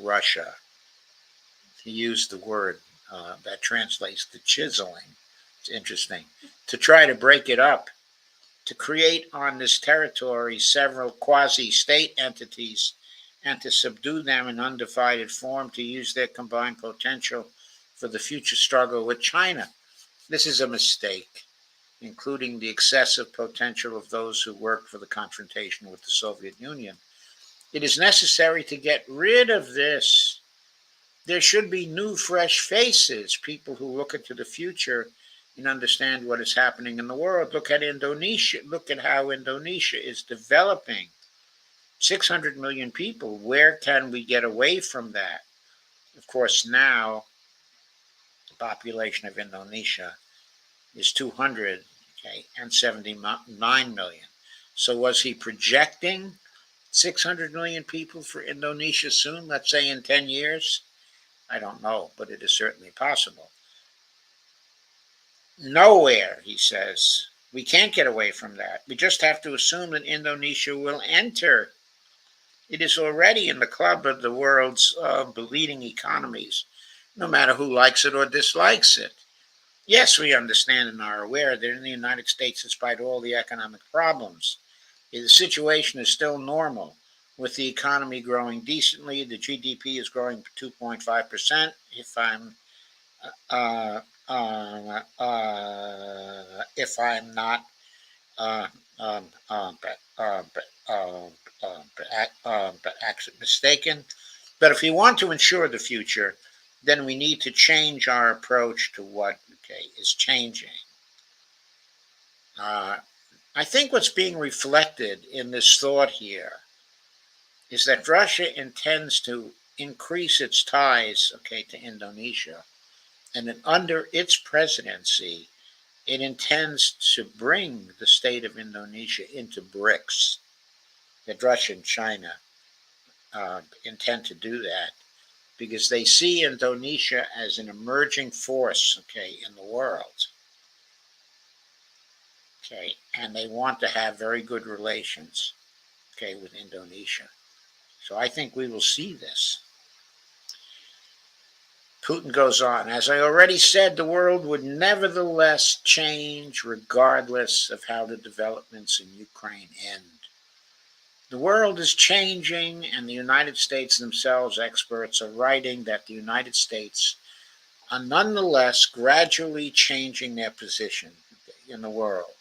Russia. He used the word that translates to chiseling. It's interesting. To try to break it up, to create on this territory several quasi-state entities and to subdue them in undivided form to use their combined potential for the future struggle with China. This is a mistake, including the excessive potential of those who worked for the confrontation with the Soviet Union. It is necessary to get rid of this. There should be new, fresh faces, people who look into the future and understand what is happening in the world. Look at Indonesia. Look at how Indonesia is developing. 600 million people. Where can we get away from that? Of course, now the population of Indonesia is 200, okay, and 79 million. So was he projecting 600 million people for Indonesia soon, let's say in 10 years? I don't know, but it is certainly possible. Nowhere, he says. We can't get away from that. We just have to assume that Indonesia will enter. It is already in the club of the world's leading economies, no matter who likes it or dislikes it. Yes, we understand and are aware that in the United States, despite all the economic problems, the situation is still normal, with the economy growing decently. The GDP is growing 2.5%. Uh, If I'm not uh, um, but, actually mistaken. But if we want to ensure the future, then we need to change our approach to what is changing. Uh, I think what's being reflected in this thought here is that Russia intends to increase its ties, to Indonesia, and that under its presidency, it intends to bring the state of Indonesia into BRICS. That Russia and China intend to do that because they see Indonesia as an emerging force, in the world. And they want to have very good relations, with Indonesia. So I think we will see this. Putin goes on, as I already said, the world would nevertheless change regardless of how the developments in Ukraine end. The world is changing, and the United States themselves, experts, are writing that the United States are nonetheless gradually changing their position in the world.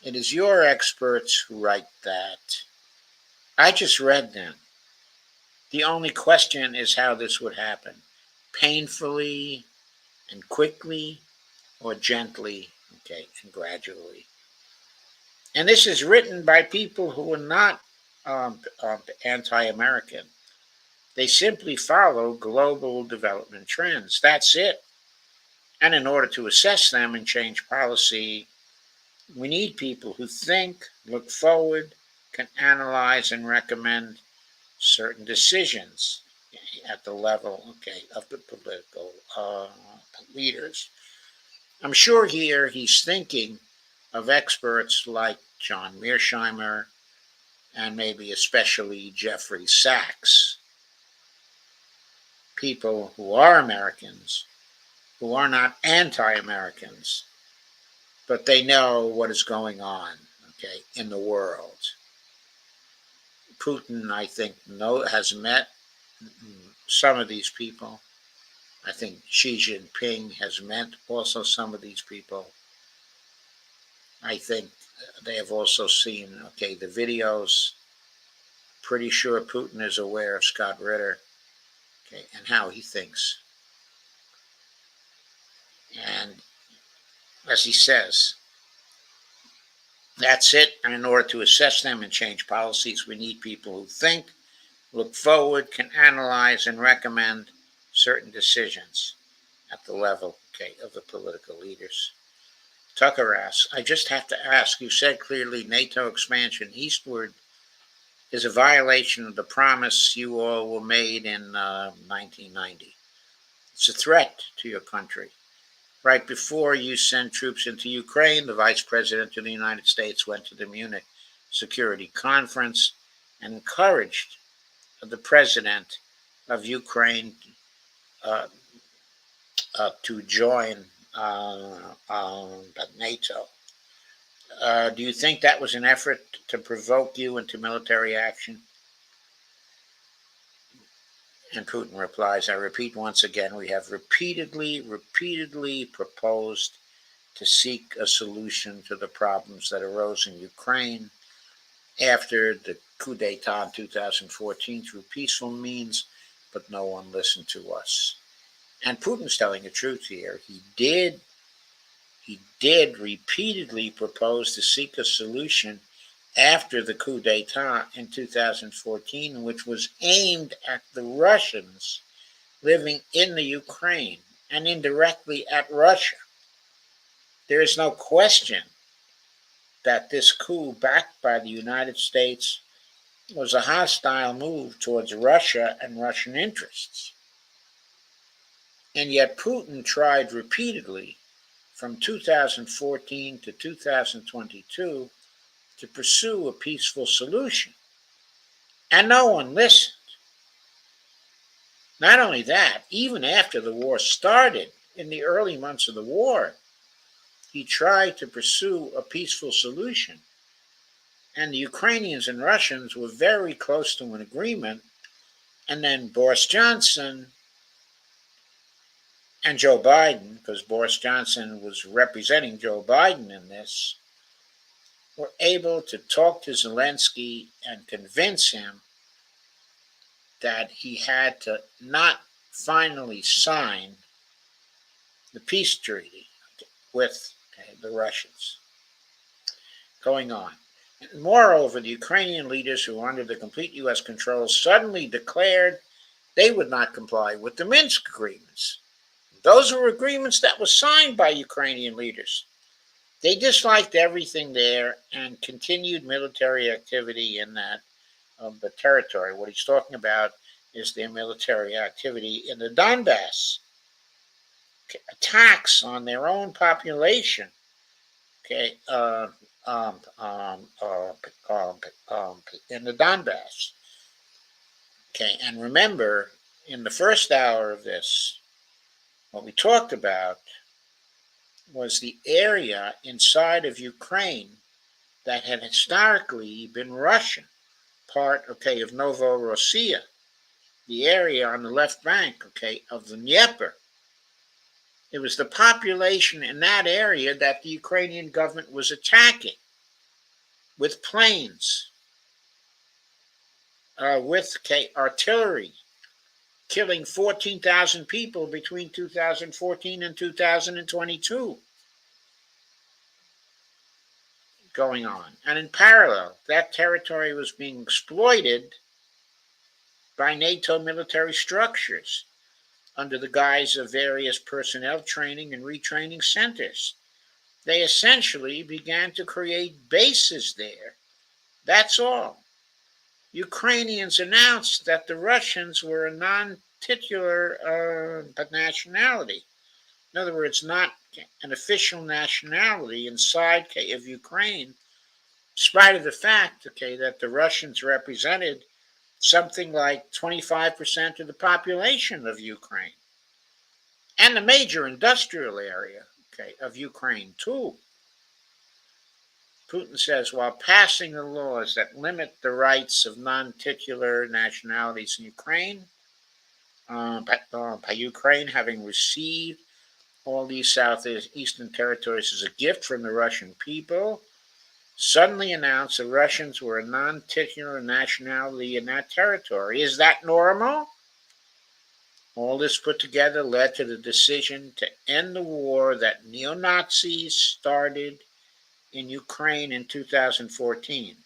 It is your experts who write that. I just read them. The only question is how this would happen. Painfully and quickly, or gently, and gradually. And this is written by people who are not anti-American. They simply follow global development trends. That's it. And in order to assess them and change policy, we need people who think, look forward, can analyze and recommend certain decisions at the level, of the political leaders. I'm sure here he's thinking of experts like John Mearsheimer and maybe especially Jeffrey Sachs, people who are Americans, who are not anti-Americans, but they know what is going on, in the world. Putin, I think, has met some of these people. I think Xi Jinping has met also some of these people. I think they have also seen, the videos. Pretty sure Putin is aware of Scott Ritter, and how he thinks. And as he says, that's it. And in order to assess them and change policies, we need people who think, look forward, can analyze and recommend certain decisions at the level, of the political leaders. Tucker asks, I just have to ask, you said clearly NATO expansion eastward is a violation of the promise you all were made in 1990. It's a threat to your country. Right before you sent troops into Ukraine, the Vice President of the United States went to the Munich Security Conference and encouraged the President of Ukraine to join NATO. Do you think that was an effort to provoke you into military action? And Putin replies, I repeat once again, we have repeatedly proposed to seek a solution to the problems that arose in Ukraine after the coup d'etat in 2014 through peaceful means, but no one listened to us. And Putin's telling the truth here. He did repeatedly propose to seek a solution after the coup d'etat in 2014, which was aimed at the Russians living in the Ukraine and indirectly at Russia. There is no question that this coup, backed by the United States, was a hostile move towards Russia and Russian interests. And yet Putin tried repeatedly from 2014 to 2022 to pursue a peaceful solution. And no one listened. Not only that, even after the war started, in the early months of the war, he tried to pursue a peaceful solution. And the Ukrainians and Russians were very close to an agreement. And then Boris Johnson and Joe Biden, because Boris Johnson was representing Joe Biden in this, were able to talk to Zelensky and convince him that he had to not finally sign the peace treaty with the Russians. Going on. Moreover, the Ukrainian leaders who were under the complete U.S. control suddenly declared they would not comply with the Minsk agreements. Those were agreements that were signed by Ukrainian leaders. They disliked everything there and continued military activity in that of the territory. What he's talking about is their military activity in the Donbass, attacks on their own population. Okay, in the Donbass. Okay, and remember, in the first hour of this, what we talked about was the area inside of Ukraine that had historically been Russian, part, okay, of Novorossiya, the area on the left bank, okay, of the Dnieper. It was the population in that area that the Ukrainian government was attacking with planes, with artillery, killing 14,000 people between 2014 and 2022. Going on. And in parallel, that territory was being exploited by NATO military structures under the guise of various personnel training and retraining centers. They essentially began to create bases there. That's all. Ukrainians announced that the Russians were a non-titular nationality. In other words, not an official nationality inside of Ukraine, in spite of the fact, that the Russians represented something like 25% of the population of Ukraine and the major industrial area, of Ukraine too. Putin says, while passing the laws that limit the rights of non-titular nationalities in Ukraine, by Ukraine having received all these southeastern territories as a gift from the Russian people, suddenly announced the Russians were a non-titular nationality in that territory. Is that normal? All this put together led to the decision to end the war that neo-Nazis started in Ukraine in 2014.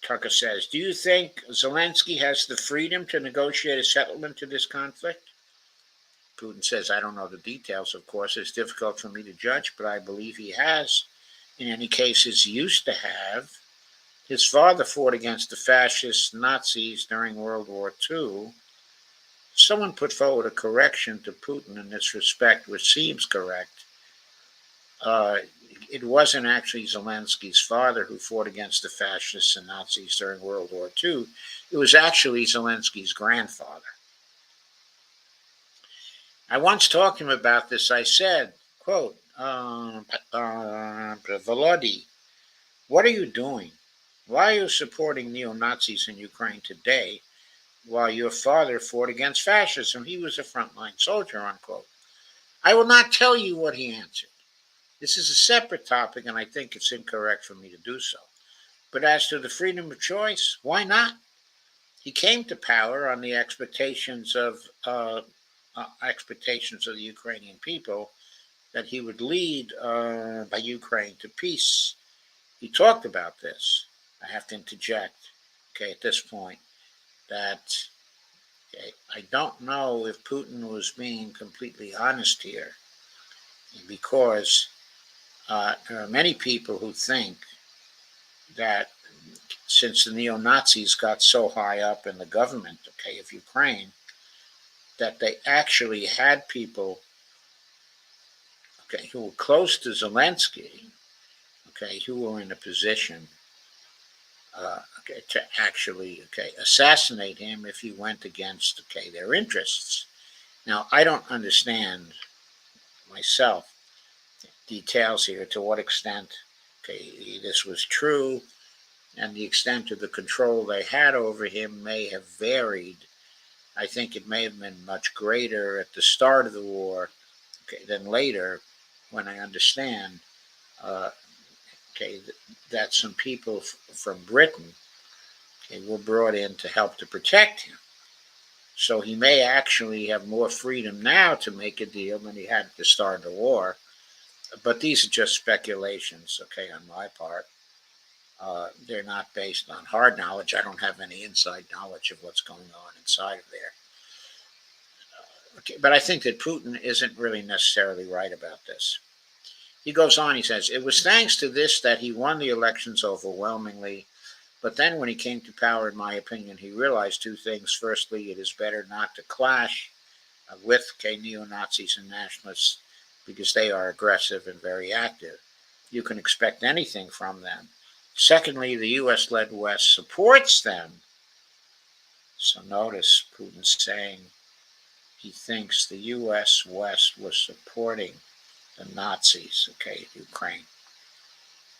Tucker says, do you think Zelensky has the freedom to negotiate a settlement to this conflict? Putin says, I don't know the details, of course. It's difficult for me to judge, but I believe he has. In any case, he's used to have. His father fought against the fascist Nazis during World War II. Someone put forward a correction to Putin in this respect, which seems correct. It wasn't actually Zelensky's father who fought against the fascists and Nazis during World War II. It was actually Zelensky's grandfather. I once talked to him about this. I said, quote, Volody, what are you doing? Why are you supporting neo-Nazis in Ukraine today while your father fought against fascism. He was a frontline soldier, unquote. I will not tell you what he answered. This is a separate topic, and I think it's incorrect for me to do so. But as to the freedom of choice, why not? He came to power on the expectations of the Ukrainian people that he would lead by Ukraine to peace. He talked about this. I have to interject, okay, at this point, that okay, I don't know if Putin was being completely honest here, because there are many people who think that since the neo-Nazis got so high up in the government, okay, of Ukraine, that they actually had people, okay, who were close to Zelensky, okay, who were in a position, okay, to actually, okay, assassinate him if he went against, okay, their interests. Now, I don't understand myself details here to what extent, okay, this was true, and the extent of the control they had over him may have varied. I think it may have been much greater at the start of the war, okay, than later, when I understand, uh, okay, that some people from Britain, okay, were brought in to help to protect him. So he may actually have more freedom now to make a deal than he had at the start of the war. But these are just speculations, okay, on my part. They're not based on hard knowledge. I don't have any inside knowledge of what's going on inside of there. Okay, but I think that Putin isn't really necessarily right about this. He goes on, he says, it was thanks to this that he won the elections overwhelmingly. But then when he came to power, in my opinion, he realized two things. Firstly, it is better not to clash with neo-Nazis and nationalists because they are aggressive and very active. You can expect anything from them. Secondly, the U.S.-led West supports them. So notice Putin's saying he thinks the U.S. West was supporting the Nazis, okay, Ukraine,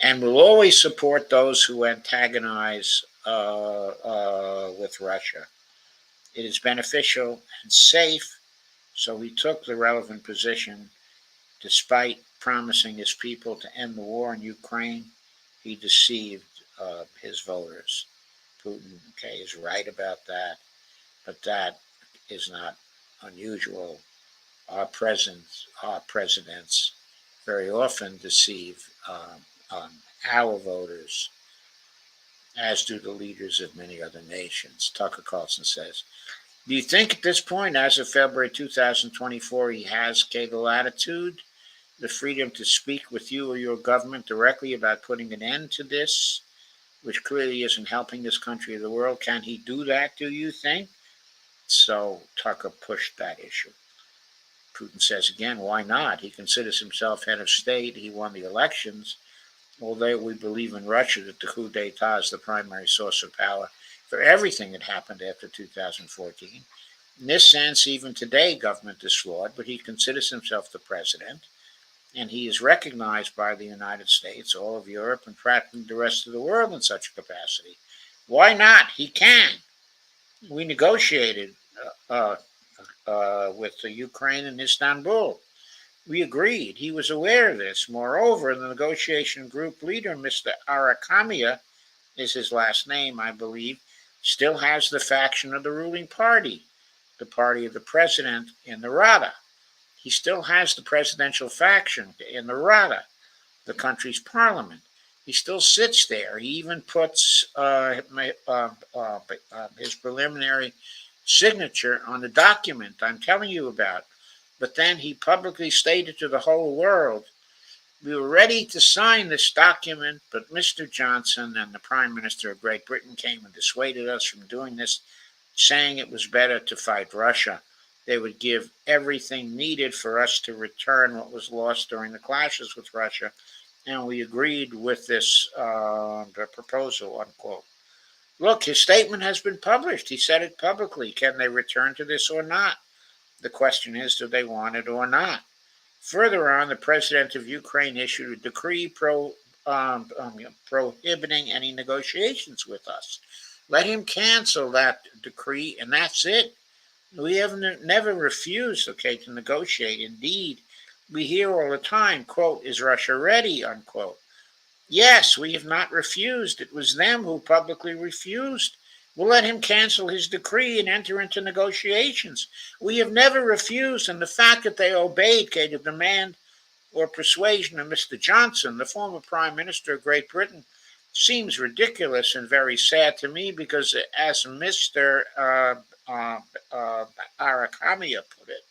and will always support those who antagonize with Russia. It is beneficial and safe, so he took the relevant position. Despite promising his people to end the war in Ukraine, he deceived his voters. Putin, okay, is right about that, but that is not unusual. Our presidents very often deceive our voters, as do the leaders of many other nations. Tucker Carlson says, do you think at this point, as of February 2024, he has the latitude, the freedom to speak with you or your government directly about putting an end to this, which clearly isn't helping this country or the world? Can he do that, do you think? So Tucker pushed that issue. Putin says again, why not? He considers himself head of state. He won the elections. Although we believe in Russia that the coup d'etat is the primary source of power for everything that happened after 2014. In this sense, even today, government is flawed, but he considers himself the president, and he is recognized by the United States, all of Europe, and practically the rest of the world in such a capacity. Why not? He can. We negotiated with the Ukraine and Istanbul. We agreed. He was aware of this. Moreover, the negotiation group leader, Mr. Arakamia, is his last name, I believe, still has the faction of the ruling party, the party of the president in the Rada. He still has the presidential faction in the Rada, the country's parliament. He still sits there. He even puts his preliminary signature on the document I'm telling you about. But then he publicly stated to the whole world, we were ready to sign this document, but Mr. Johnson and the Prime Minister of Great Britain came and dissuaded us from doing this, saying it was better to fight Russia. They would give everything needed for us to return what was lost during the clashes with Russia, and we agreed with this proposal, unquote. Look, his statement has been published. He said it publicly. Can they return to this or not? The question is, do they want it or not? Further on, the president of Ukraine issued a decree prohibiting any negotiations with us. Let him cancel that decree, and that's it. We have never refused, to negotiate. Indeed, we hear all the time, quote, is Russia ready, unquote. Yes, we have not refused. It was them who publicly refused. We'll let him cancel his decree and enter into negotiations. We have never refused, and the fact that they obeyed, the demand or persuasion of Mr. Johnson, the former Prime Minister of Great Britain, seems ridiculous and very sad to me because, as Mr. Arakamiya put it,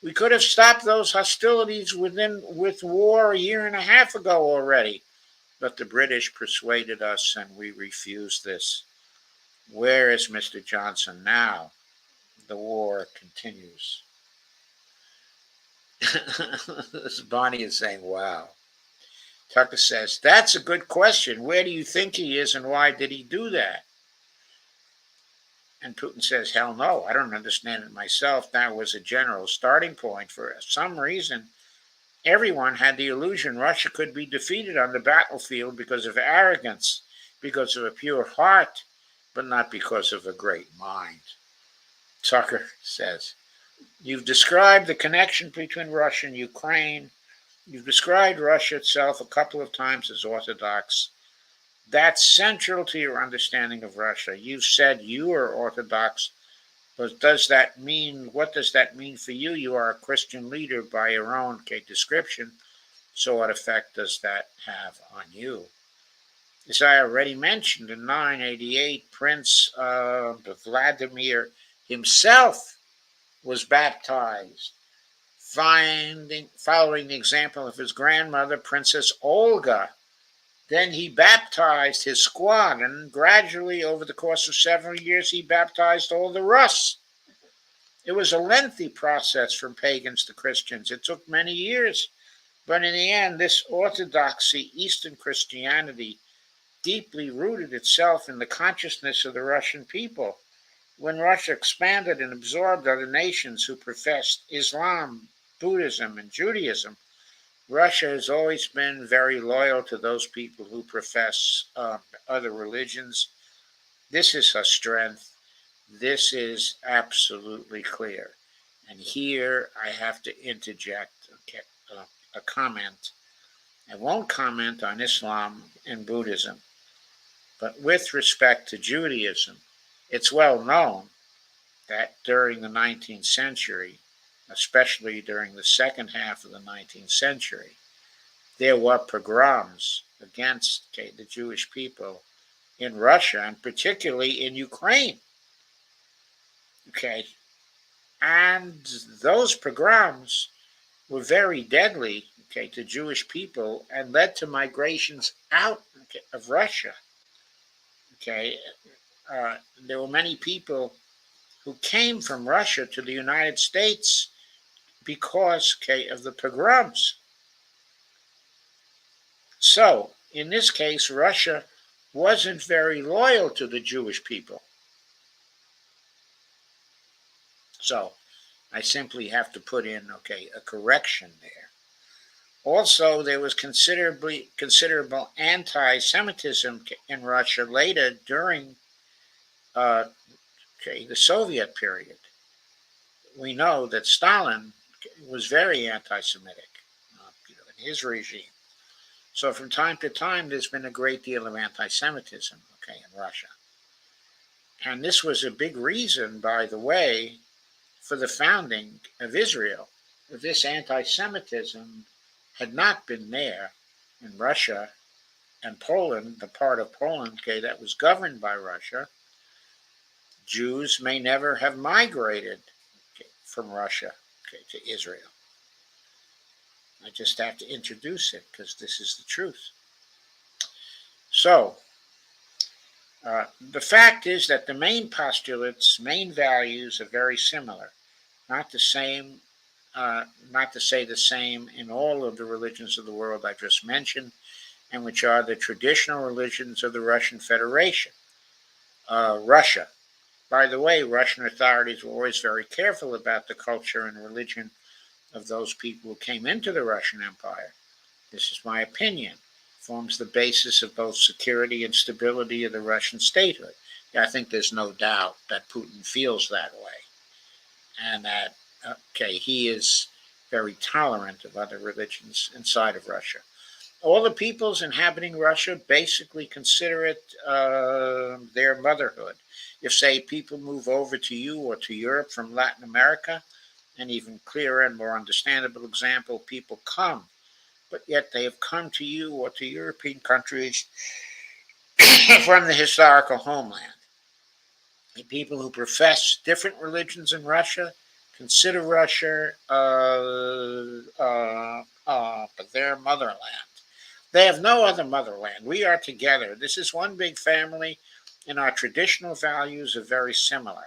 we could have stopped those hostilities with war a year and a half ago already. But the British persuaded us and we refused this. Where is Mr. Johnson now? The war continues. Bonnie is saying, wow. Tucker says, that's a good question. Where do you think he is and why did he do that? And Putin says, hell no, I don't understand it myself. That was a general starting point. For some reason, everyone had the illusion Russia could be defeated on the battlefield because of arrogance, because of a pure heart, but not because of a great mind. Tucker says, you've described the connection between Russia and Ukraine. You've described Russia itself a couple of times as orthodox. That's central to your understanding of Russia. You've said you are orthodox, but what does that mean for you? You are a Christian leader by your own description. So what effect does that have on you? As I already mentioned, in 988, Prince Vladimir himself was baptized, following the example of his grandmother, Princess Olga. Then he baptized his squad, and gradually, over the course of several years, he baptized all the Rus. It was a lengthy process from pagans to Christians. It took many years, but in the end, this orthodoxy, Eastern Christianity, deeply rooted itself in the consciousness of the Russian people. When Russia expanded and absorbed other nations who professed Islam, Buddhism, and Judaism, Russia has always been very loyal to those people who profess other religions. This is her strength. This is absolutely clear. And here I have to interject a comment. I won't comment on Islam and Buddhism, but with respect to Judaism, it's well known that during the 19th century, especially during the second half of the 19th century, there were pogroms against the Jewish people in Russia and particularly in Ukraine. And those pogroms were very deadly to Jewish people and led to migrations out of Russia. There were many people who came from Russia to the United States because of the pogroms. So, in this case, Russia wasn't very loyal to the Jewish people. So, I simply have to put in, a correction there. Also, there was considerable anti-Semitism in Russia later during the Soviet period. We know that Stalin was very anti-Semitic in his regime. So from time to time, there's been a great deal of anti-Semitism, in Russia. And this was a big reason, by the way, for the founding of Israel. If this anti-Semitism had not been there in Russia and Poland, the part of Poland, that was governed by Russia, Jews may never have migrated from Russia to Israel. I just have to introduce it because this is the truth. So, the fact is that the main postulates, main values are very similar. Not the same, not to say the same in all of the religions of the world I just mentioned, and which are the traditional religions of the Russian Federation. Russia. By the way, Russian authorities were always very careful about the culture and religion of those people who came into the Russian Empire. This is my opinion. forms the basis of both security and stability of the Russian statehood. I think there's no doubt that Putin feels that way, and that, he is very tolerant of other religions inside of Russia. All the peoples inhabiting Russia basically consider it their motherhood. If, say, people move over to you or to Europe from Latin America, an even clearer and more understandable example, people come, but yet they have come to you or to European countries from the historical homeland. The people who profess different religions in Russia consider Russia their motherland. They have no other motherland. We are together. This is one big family, and our traditional values are very similar.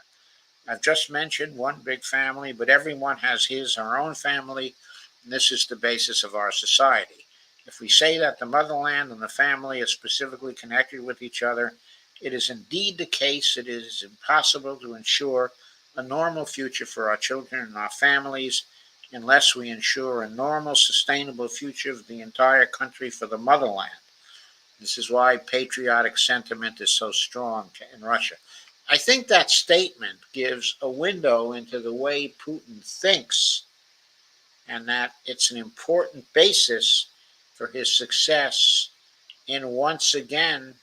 I've just mentioned one big family, but everyone has his or her own family, and this is the basis of our society. If we say that the motherland and the family are specifically connected with each other, it is indeed the case. It is impossible to ensure a normal future for our children and our families unless we ensure a normal, sustainable future of the entire country for the motherland. This is why patriotic sentiment is so strong in Russia. I think that statement gives a window into the way Putin thinks, and that it's an important basis for his success in once again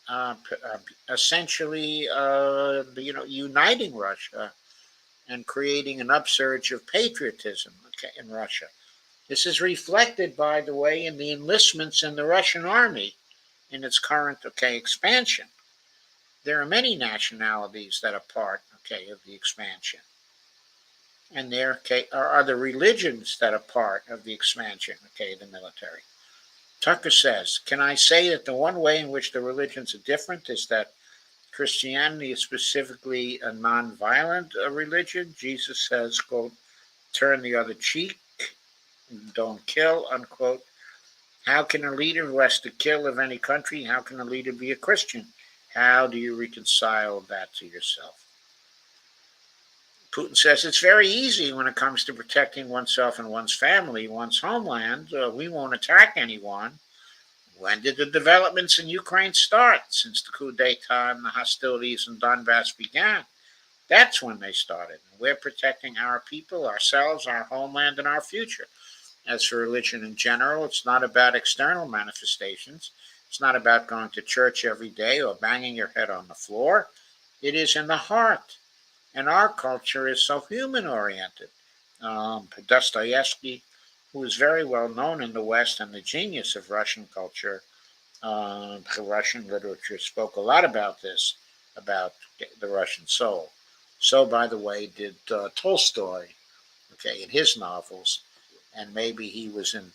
uh, essentially uniting Russia and creating an upsurge of patriotism, in Russia. This is reflected, by the way, in the enlistments in the Russian army in its current expansion. There are many nationalities that are part of the expansion, and there are other religions that are part of the expansion of the military. Tucker says, "Can I say that the one way in which the religions are different is that Christianity is specifically a non-violent religion? Jesus says, quote, turn the other cheek, don't kill, unquote. How can a leader who has to kill of any country, how can a leader be a Christian? How do you reconcile that to yourself?" Putin says it's very easy when it comes to protecting oneself and one's family, one's homeland. We won't attack anyone. When did the developments in Ukraine start? Since the coup d'etat and the hostilities in Donbass began. That's when they started. We're protecting our people, ourselves, our homeland, and our future. As for religion in general, it's not about external manifestations. It's not about going to church every day or banging your head on the floor. It is in the heart. And our culture is so human oriented. Dostoevsky, who is very well known in the West and the genius of Russian culture, the Russian literature, spoke a lot about this, about the Russian soul. So, by the way, did Tolstoy, in his novels, and maybe he was in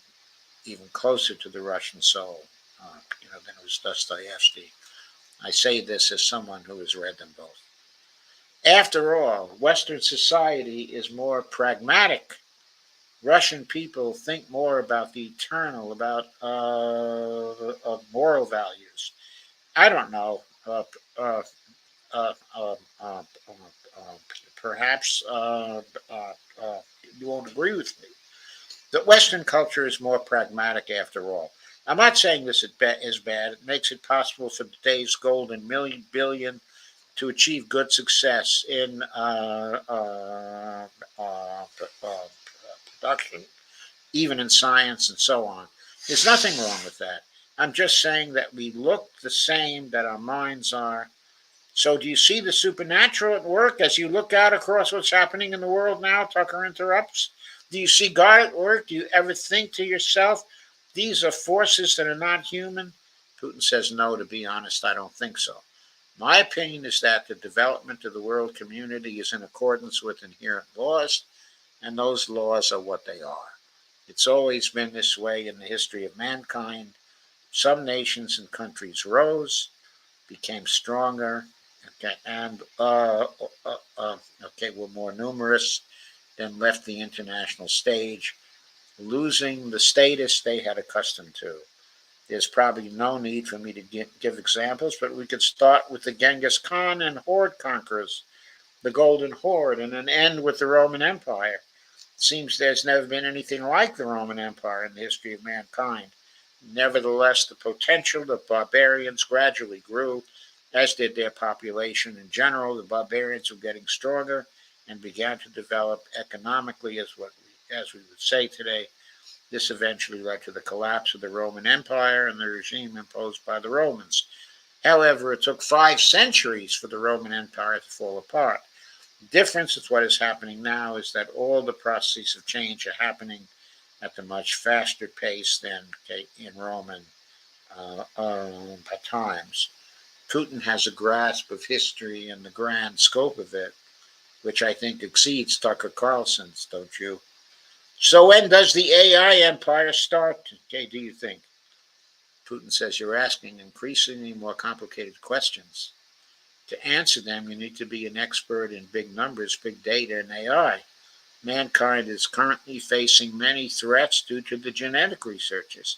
even closer to the Russian soul, than it was Dostoevsky. I say this as someone who has read them both. After all, Western society is more pragmatic. Russian people think more about the eternal, about moral values. I don't know. Uh, uh, uh, uh, uh, Perhaps you won't agree with me. The Western culture is more pragmatic after all. I'm not saying this is bad. It makes it possible for today's golden million billion to achieve good success in production, even in science and so on. There's nothing wrong with that. I'm just saying that we look the same, that our minds are. So, do you see the supernatural at work as you look out across what's happening in the world now? Tucker interrupts. Do you see God at work? Do you ever think to yourself, these are forces that are not human? Putin says, no, to be honest, I don't think so. My opinion is that the development of the world community is in accordance with inherent laws, and those laws are what they are. It's always been this way in the history of mankind. Some nations and countries rose, became stronger, and were more numerous, then left the international stage, losing the status they had accustomed to. There's probably no need for me to give examples, but we could start with the Genghis Khan and horde conquerors, the Golden Horde, and then end with the Roman Empire. It seems there's never been anything like the Roman Empire in the history of mankind. Nevertheless, the potential of barbarians gradually grew, as did their population in general. The barbarians were getting stronger and began to develop economically, as we would say today. This eventually led to the collapse of the Roman Empire and the regime imposed by the Romans. However, it took 5 centuries for the Roman Empire to fall apart. The difference with what is happening now is that all the processes of change are happening at a much faster pace than in Roman times. Putin has a grasp of history and the grand scope of it, which I think exceeds Tucker Carlson's, don't you? So when does the AI empire start? Okay, do you think? Putin says you're asking increasingly more complicated questions. To answer them, you need to be an expert in big numbers, big data, and AI. Mankind is currently facing many threats due to the genetic researches.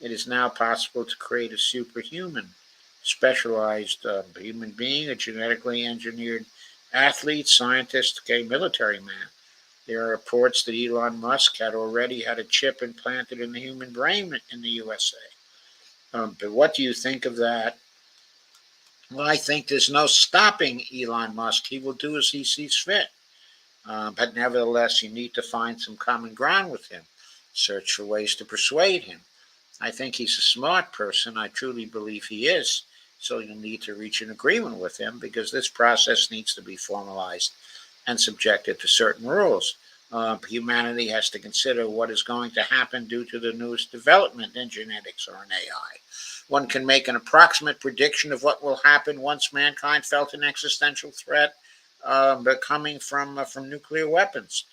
It is now possible to create a superhuman, specialized human being, a genetically engineered athlete, scientist, okay, military man. There are reports that Elon Musk had already had a chip implanted in the human brain in the USA. But what do you think of that? Well, I think there's no stopping Elon Musk. He will do as he sees fit. But nevertheless, you need to find some common ground with him. Search for ways to persuade him. I think he's a smart person. I truly believe he is. So you'll need to reach an agreement with him because this process needs to be formalized and subjected to certain rules. Humanity has to consider what is going to happen due to the newest development in genetics or in AI. One can make an approximate prediction of what will happen once mankind felt an existential threat coming from nuclear weapons.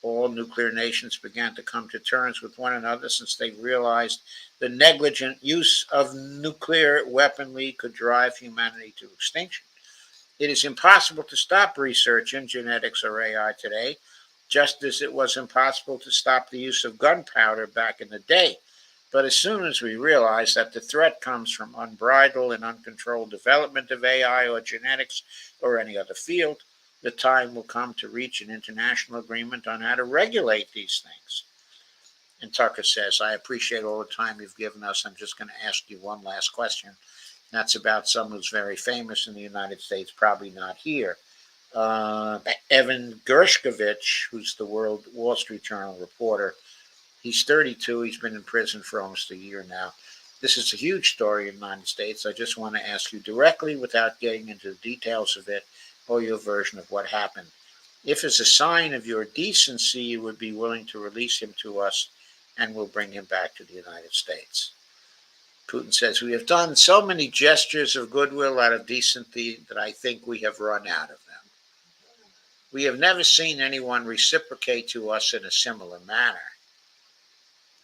All nuclear nations began to come to terms with one another since they realized the negligent use of nuclear weaponry could drive humanity to extinction. It is impossible to stop research in genetics or AI today, just as it was impossible to stop the use of gunpowder back in the day. But as soon as we realize that the threat comes from unbridled and uncontrolled development of AI or genetics or any other field, the time will come to reach an international agreement on how to regulate these things. And Tucker says, I appreciate all the time you've given us. I'm just going to ask you one last question. That's about someone who's very famous in the United States, probably not here. Evan Gershkovich, who's the Wall Street Journal reporter. He's 32. He's been in prison for almost a year now. This is a huge story in the United States. I just want to ask you directly, without getting into the details of it or your version of what happened. If as a sign of your decency, you would be willing to release him to us and we'll bring him back to the United States. Putin says, we have done so many gestures of goodwill out of decency that I think we have run out of them. We have never seen anyone reciprocate to us in a similar manner.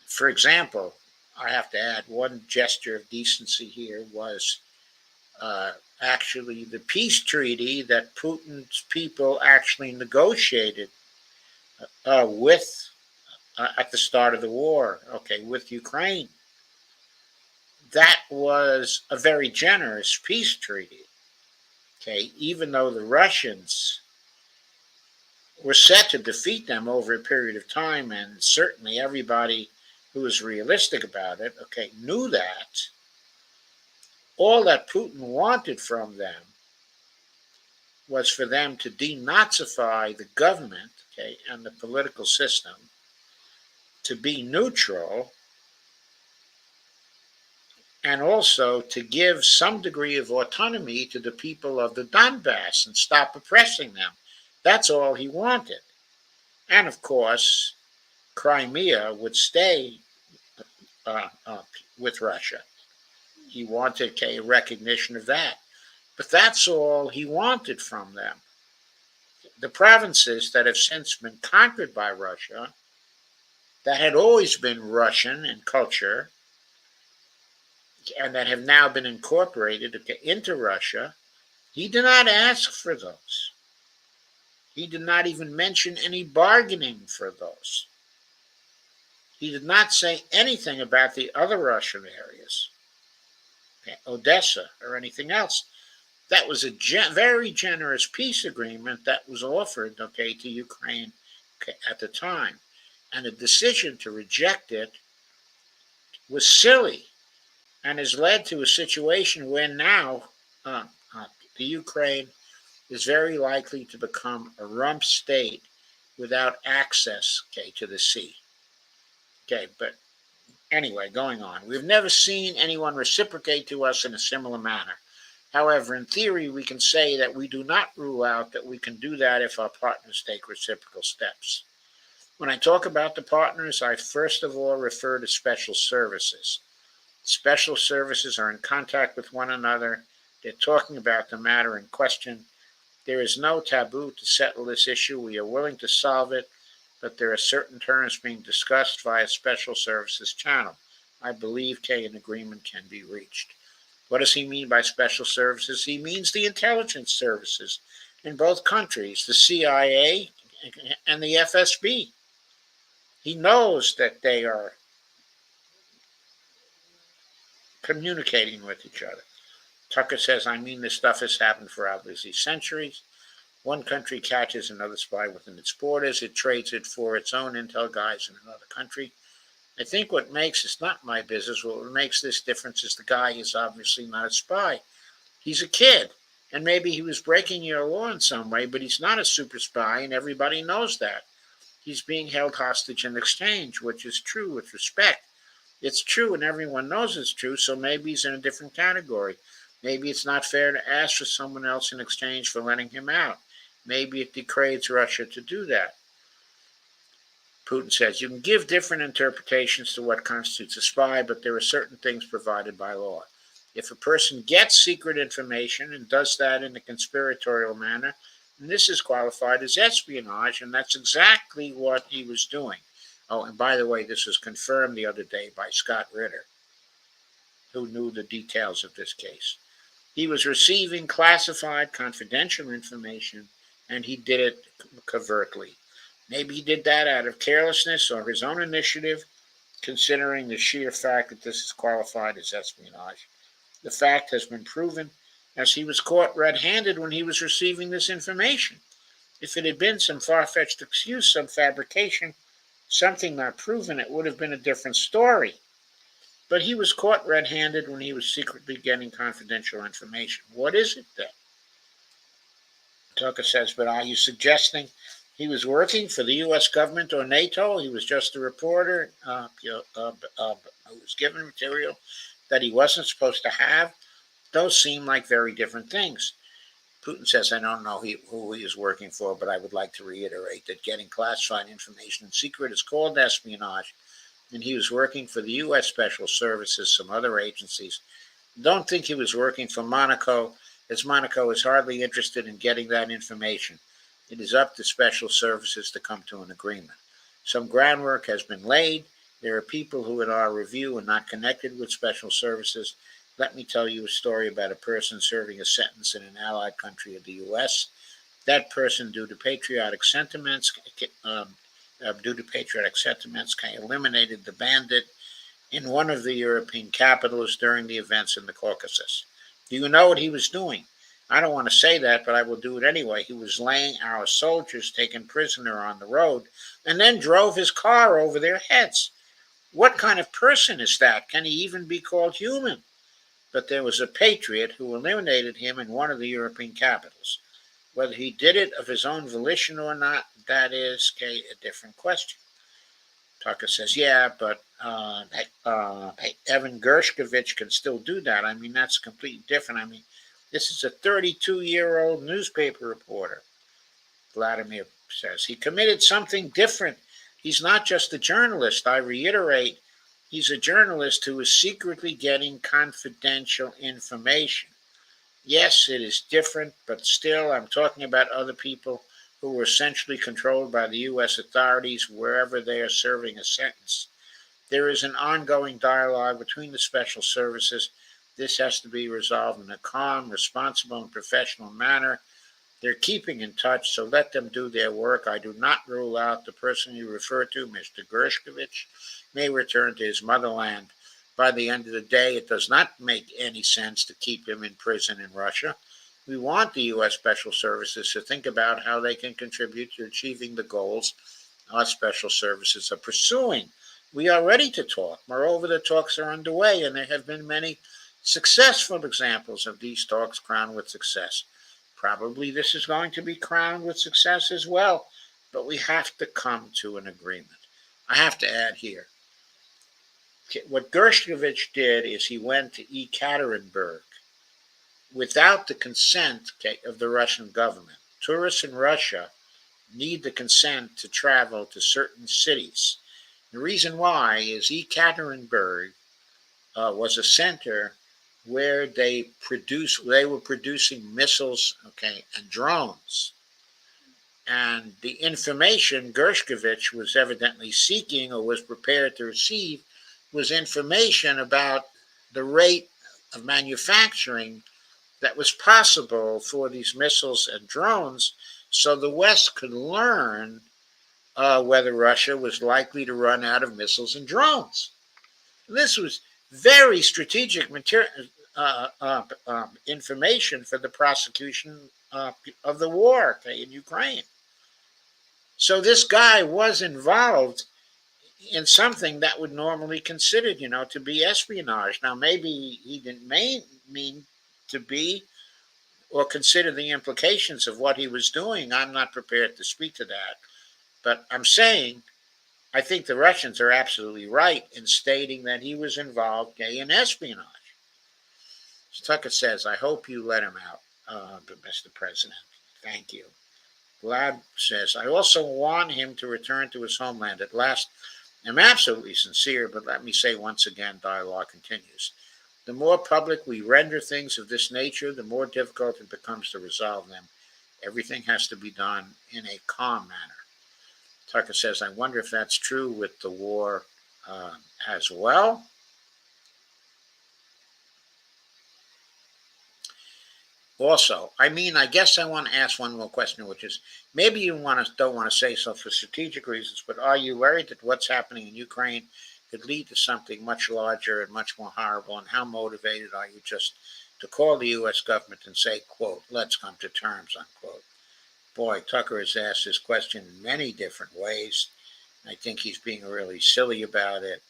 For example, I have to add one gesture of decency here was actually the peace treaty that Putin's people actually negotiated with at the start of the war, okay, with Ukraine. That was a very generous peace treaty, okay, even though the Russians were set to defeat them over a period of time, and certainly everybody who was realistic about it, okay, knew that. All that Putin wanted from them was for them to denazify the government, okay, and the political system, to be neutral, and also to give some degree of autonomy to the people of the Donbass and stop oppressing them. That's all he wanted. And of course, Crimea would stay with Russia. He wanted a recognition of that. But that's all he wanted from them. The provinces that have since been conquered by Russia, that had always been Russian in culture, and that have now been incorporated into Russia, he did not ask for those. He did not even mention any bargaining for those. He did not say anything about the other Russian areas, Odessa or anything else. That was a very generous peace agreement that was offered, to Ukraine at the time. And the decision to reject it was silly and has led to a situation where now uh, uh, the Ukraine is very likely to become a rump state without access, okay, to the sea. Okay, but anyway, going on. We've never seen anyone reciprocate to us in a similar manner. However, in theory, we can say that we do not rule out that we can do that if our partners take reciprocal steps. When I talk about the partners, I first of all refer to special services. Special services are in contact with one another. They're talking about the matter in question. There is no taboo to settle this issue. We are willing to solve it, but there are certain terms being discussed via special services channel. I believe an agreement can be reached. What does he mean by special services? He means the intelligence services in both countries, the CIA and the FSB. He knows that they are communicating with each other. Tucker says, I mean, this stuff has happened for obviously centuries. One country catches another spy within its borders. It trades it for its own intel guys in another country. I think what makes, it's not my business, what makes this difference is the guy is obviously not a spy. He's a kid. And maybe he was breaking your law in some way, but he's not a super spy, and everybody knows that. He's being held hostage in exchange, which is true with respect. It's true, and everyone knows it's true, so maybe he's in a different category. Maybe it's not fair to ask for someone else in exchange for letting him out. Maybe it degrades Russia to do that. Putin says, you can give different interpretations to what constitutes a spy, but there are certain things provided by law. If a person gets secret information and does that in a conspiratorial manner, then this is qualified as espionage, and that's exactly what he was doing. Oh, and by the way, this was confirmed the other day by Scott Ritter, who knew the details of this case. He was receiving classified, confidential information, and he did it covertly. Maybe he did that out of carelessness or his own initiative, considering the sheer fact that this is qualified as espionage. The fact has been proven, as he was caught red-handed when he was receiving this information. If it had been some far-fetched excuse, some fabrication, something not proven, it would have been a different story. But he was caught red-handed when he was secretly getting confidential information. What is it then? Tucker says, but are you suggesting he was working for the U.S. government or NATO? He was just a reporter who was given material that he wasn't supposed to have? Those seem like very different things. Putin says, I don't know who he is working for, but I would like to reiterate that getting classified information in secret is called espionage, and he was working for the U.S. Special Services, some other agencies. Don't think he was working for Monaco, as Monaco is hardly interested in getting that information. It is up to Special Services to come to an agreement. Some groundwork has been laid. There are people who, in our review, are not connected with Special Services. Let me tell you a story about a person serving a sentence in an allied country of the U.S. That person, due to patriotic sentiments, eliminated the bandit in one of the European capitals during the events in the Caucasus. Do you know what he was doing? I don't want to say that, but I will do it anyway. He was laying our soldiers taken prisoner on the road and then drove his car over their heads. What kind of person is that? Can he even be called human? But there was a patriot who eliminated him in one of the European capitals. Whether he did it of his own volition or not, that is a different question. Tucker says, yeah, but Evan Gershkovich can still do that. I mean, that's completely different. I mean, this is a 32-year-old newspaper reporter. Vladimir says, he committed something different. He's not just a journalist. I reiterate, he's a journalist who is secretly getting confidential information. Yes, it is different, but still, I'm talking about other people who were essentially controlled by the U.S. authorities wherever they are serving a sentence. There is an ongoing dialogue between the special services. This has to be resolved in a calm, responsible, and professional manner. They're keeping in touch, so let them do their work. I do not rule out the person you refer to, Mr. Gershkovich, may return to his motherland. By the end of the day, it does not make any sense to keep him in prison in Russia. We want the U.S. Special Services to think about how they can contribute to achieving the goals our special services are pursuing. We are ready to talk. Moreover, the talks are underway, and there have been many successful examples of these talks crowned with success. Probably this is going to be crowned with success as well, but we have to come to an agreement. I have to add here, what Gershkovich did is he went to Ekaterinburg without the consent, of the Russian government. Tourists in Russia need the consent to travel to certain cities. The reason why is Ekaterinburg was a center where they were producing missiles, okay, and drones. And the information Gershkovich was evidently seeking or was prepared to receive was information about the rate of manufacturing that was possible for these missiles and drones, so the West could learn whether Russia was likely to run out of missiles and drones. This was very strategic information for the prosecution of the war, okay, in Ukraine. So this guy was involved in something that would normally considered, to be espionage. Now, maybe he didn't mean to be or consider the implications of what he was doing. I'm not prepared to speak to that. But I'm saying I think the Russians are absolutely right in stating that he was involved in espionage. Tucker says, I hope you let him out, Mr. President. Thank you. Glad says, I also want him to return to his homeland at last. I'm absolutely sincere, but let me say once again, dialogue continues. The more public we render things of this nature, the more difficult it becomes to resolve them. Everything has to be done in a calm manner. Tucker says, I wonder if that's true with the war as well. Also, I guess I want to ask one more question, which is maybe you don't want to say so for strategic reasons, but are you worried that what's happening in Ukraine could lead to something much larger and much more horrible? And how motivated are you just to call the U.S. government and say, quote, let's come to terms, unquote? Boy, Tucker has asked this question in many different ways. I think he's being really silly about it.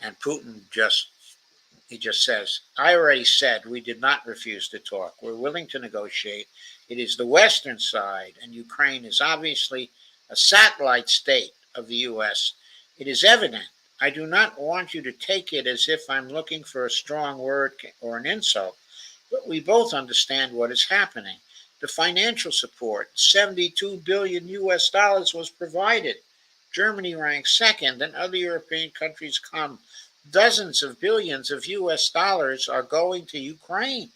And Putin just says, I already said we did not refuse to talk. We're willing to negotiate. It is the Western side, and Ukraine is obviously a satellite state of the U.S. It is evident. I do not want you to take it as if I'm looking for a strong word or an insult, but we both understand what is happening. The financial support, 72 billion US dollars, was provided. Germany ranks second, and other European countries come. Dozens of billions of US dollars are going to Ukraine.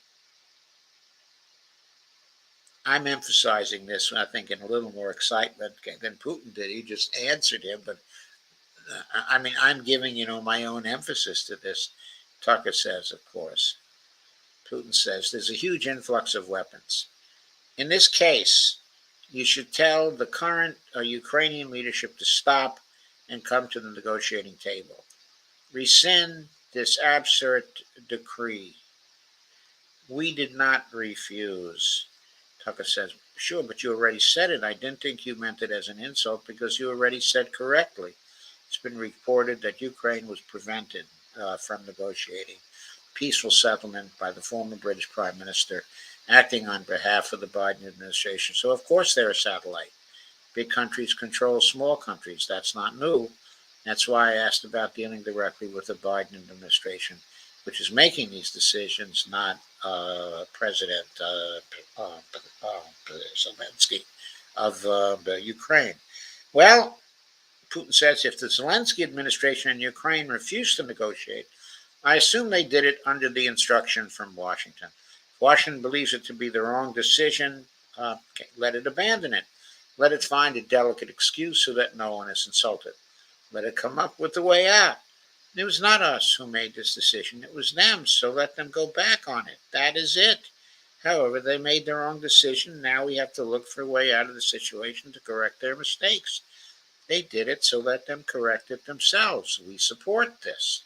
I'm emphasizing this, I think, in a little more excitement than Putin did. He just answered him, but I'm giving, my own emphasis to this. Tucker says, of course. Putin says, there's a huge influx of weapons. In this case, you should tell the current Ukrainian leadership to stop and come to the negotiating table. Rescind this absurd decree. We did not refuse. Tucker says, sure, but you already said it. I didn't think you meant it as an insult because you already said correctly. It's been reported that Ukraine was prevented from negotiating peaceful settlement by the former British Prime Minister acting on behalf of the Biden administration. So, of course, they're a satellite. Big countries control small countries. That's not new. That's why I asked about dealing directly with the Biden administration, which is making these decisions, not President Zelensky of Ukraine. Well, Putin says if the Zelensky administration in Ukraine refused to negotiate, I assume they did it under the instruction from Washington. Washington believes it to be the wrong decision. Let it abandon it. Let it find a delicate excuse so that no one is insulted. Let it come up with the way out. It was not us who made this decision. It was them, so let them go back on it. That is it. However, they made their own decision. Now we have to look for a way out of the situation to correct their mistakes. They did it, so let them correct it themselves. We support this.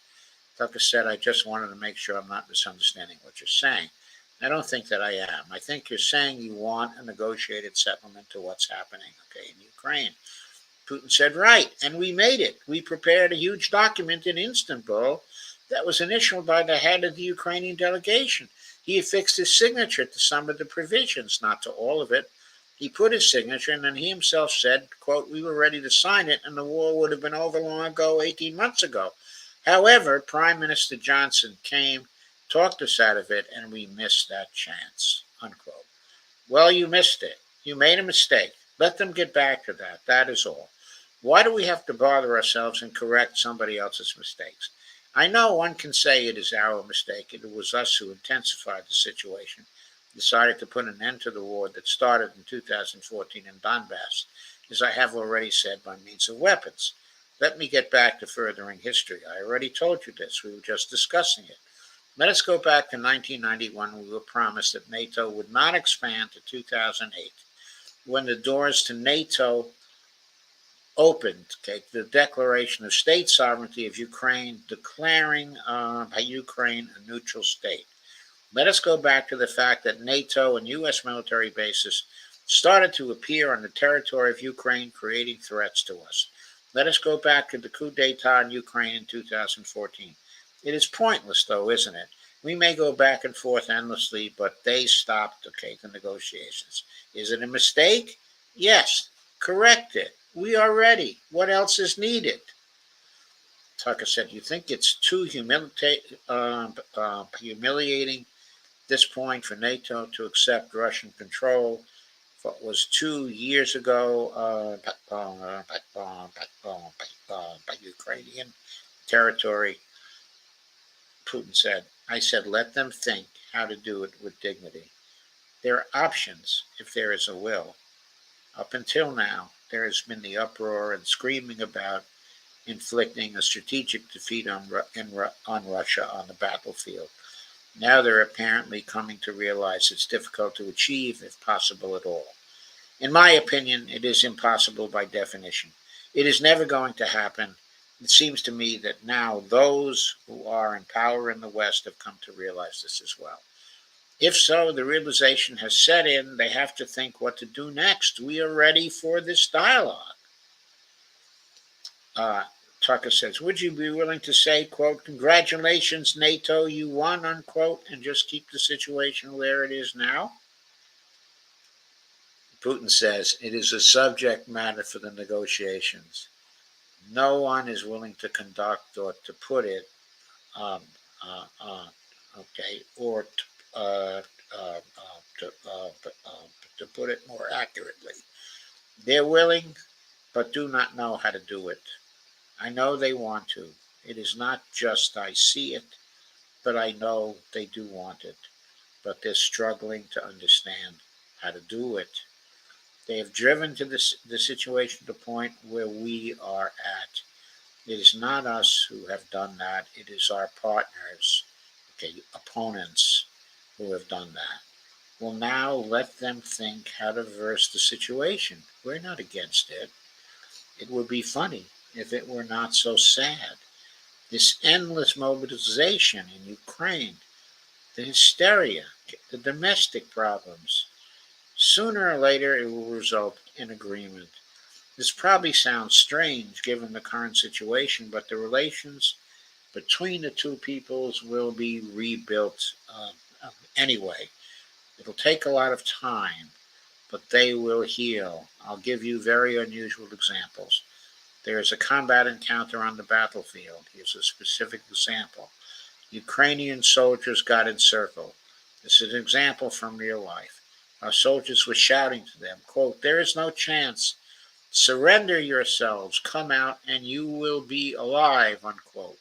Tucker said, I just wanted to make sure I'm not misunderstanding what you're saying. I don't think that I am. I think you're saying you want a negotiated settlement to what's happening, in Ukraine. Putin said, right, and we made it. We prepared a huge document in Istanbul that was initialed by the head of the Ukrainian delegation. He affixed his signature to some of the provisions, not to all of it. He put his signature, and then he himself said, quote, we were ready to sign it, and the war would have been over long ago, 18 months ago. However, Prime Minister Johnson came, talked us out of it, and we missed that chance, unquote. Well, you missed it. You made a mistake. Let them get back to that. That is all. Why do we have to bother ourselves and correct somebody else's mistakes? I know one can say it is our mistake. It was us who intensified the situation, decided to put an end to the war that started in 2014 in Donbass, as I have already said, by means of weapons. Let me get back to furthering history. I already told you this. We were just discussing it. Let us go back to 1991. We were promised that NATO would not expand to 2008, when the doors to NATO opened, okay, the declaration of state sovereignty of Ukraine, declaring by Ukraine a neutral state. Let us go back to the fact that NATO and U.S. military bases started to appear on the territory of Ukraine, creating threats to us. Let us go back to the coup d'etat in Ukraine in 2014. It is pointless, though, isn't it? We may go back and forth endlessly, but they stopped, okay, the negotiations. Is it a mistake? Yes. Correct it. We are ready. What else is needed? Tucker said, you think it's too humiliating this point for NATO to accept Russian control? What was 2 years ago by Ukrainian territory? Putin said, I said, let them think how to do it with dignity. There are options if there is a will. Up until now, there has been the uproar and screaming about inflicting a strategic defeat on Russia on the battlefield. Now they're apparently coming to realize it's difficult to achieve, if possible at all. In my opinion, it is impossible by definition. It is never going to happen. It seems to me that now those who are in power in the West have come to realize this as well. If so, the realization has set in. They have to think what to do next. We are ready for this dialogue. Tucker says, would you be willing to say, quote, congratulations, NATO, you won, unquote, and just keep the situation where it is now? Putin says, it is a subject matter for the negotiations. No one is willing to conduct or to put it, okay, or to put it more accurately. They're willing, but do not know how to do it. I know they want to. It is not just I see it, but I know they do want it. But they're struggling to understand how to do it. They have driven to the situation to the point where we are at. It is not us who have done that. It is our partners, okay, opponents who have done that. Well, now let them think how to reverse the situation. We're not against it. It would be funny if it were not so sad. This endless mobilization in Ukraine, the hysteria, the domestic problems. Sooner or later, it will result in agreement. This probably sounds strange given the current situation, but the relations between the two peoples will be rebuilt anyway. It'll take a lot of time, but they will heal. I'll give you very unusual examples. There is a combat encounter on the battlefield. Here's a specific example. Ukrainian soldiers got encircled. This is an example from real life. Our soldiers were shouting to them, quote, there is no chance. Surrender yourselves. Come out and you will be alive, unquote.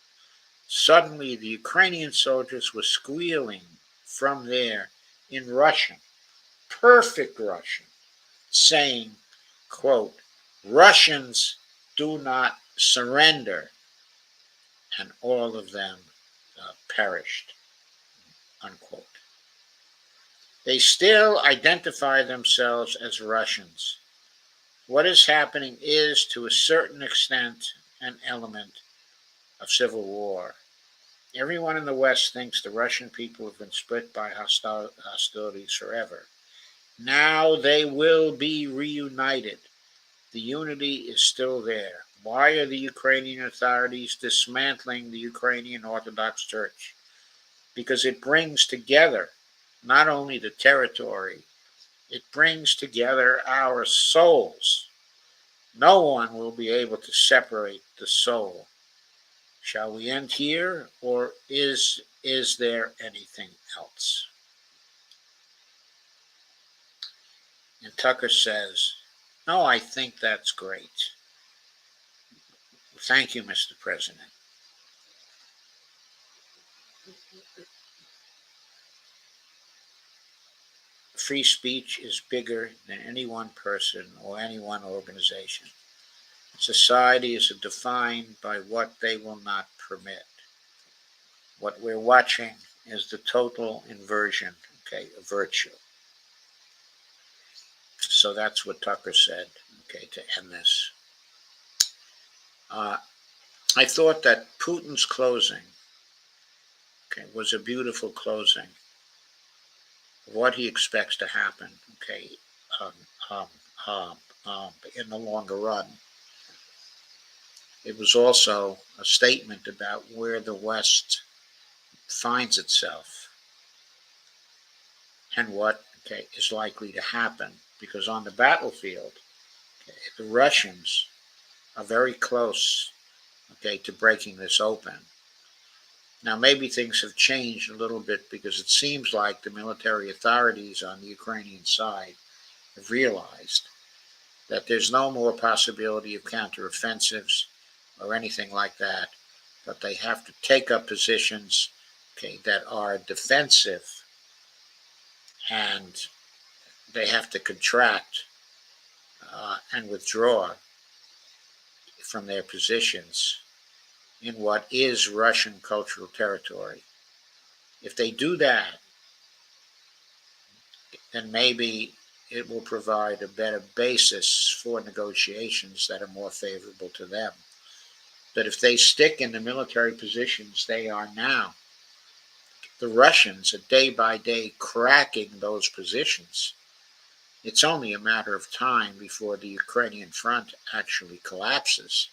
Suddenly, the Ukrainian soldiers were squealing from there in Russian, perfect Russian, saying, quote, Russians do not surrender. And all of them perished, unquote. They still identify themselves as Russians. What is happening is, to a certain extent, an element of civil war. Everyone in the West thinks the Russian people have been split by hostilities forever. Now they will be reunited. The unity is still there. Why are the Ukrainian authorities dismantling the Ukrainian Orthodox Church? Because it brings together not only the territory, it brings together our souls. No one will be able to separate the soul. Shall we end here, or is there anything else? And Tucker says, no, I think that's great. Thank you, Mr. President. Free speech is bigger than any one person or any one organization. Society is defined by what they will not permit. What we're watching is the total inversion, of virtue. So that's what Tucker said, to end this. I thought that Putin's closing, was a beautiful closing of what he expects to happen, um, um, in the longer run. It was also a statement about where the West finds itself and what is likely to happen. Because on the battlefield, the Russians are very close, to breaking this open. Now, maybe things have changed a little bit because it seems like the military authorities on the Ukrainian side have realized that there's no more possibility of counteroffensives or anything like that, but they have to take up positions, that are defensive, and they have to contract and withdraw from their positions in what is Russian cultural territory. If they do that, then maybe it will provide a better basis for negotiations that are more favorable to them. But if they stick in the military positions they are now, the Russians are day by day cracking those positions. It's only a matter of time before the Ukrainian front actually collapses.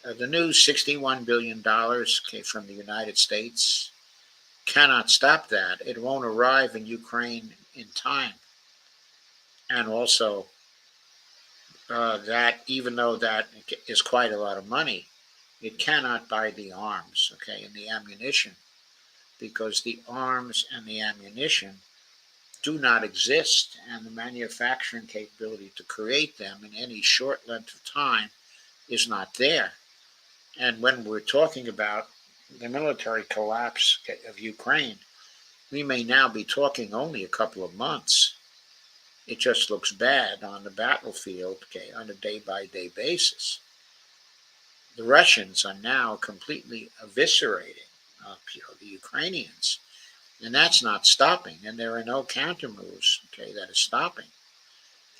The new $61 billion from the United States cannot stop that. It won't arrive in Ukraine in time. And also, that even though that is quite a lot of money, it cannot buy the arms, and the ammunition, because the arms and the ammunition do not exist, and the manufacturing capability to create them in any short length of time is not there. And when we're talking about the military collapse of Ukraine, we may now be talking only a couple of months. It just looks bad on the battlefield, on a day-by-day basis. The Russians are now completely eviscerating, the Ukrainians, and that's not stopping. And there are no counter moves, that is stopping.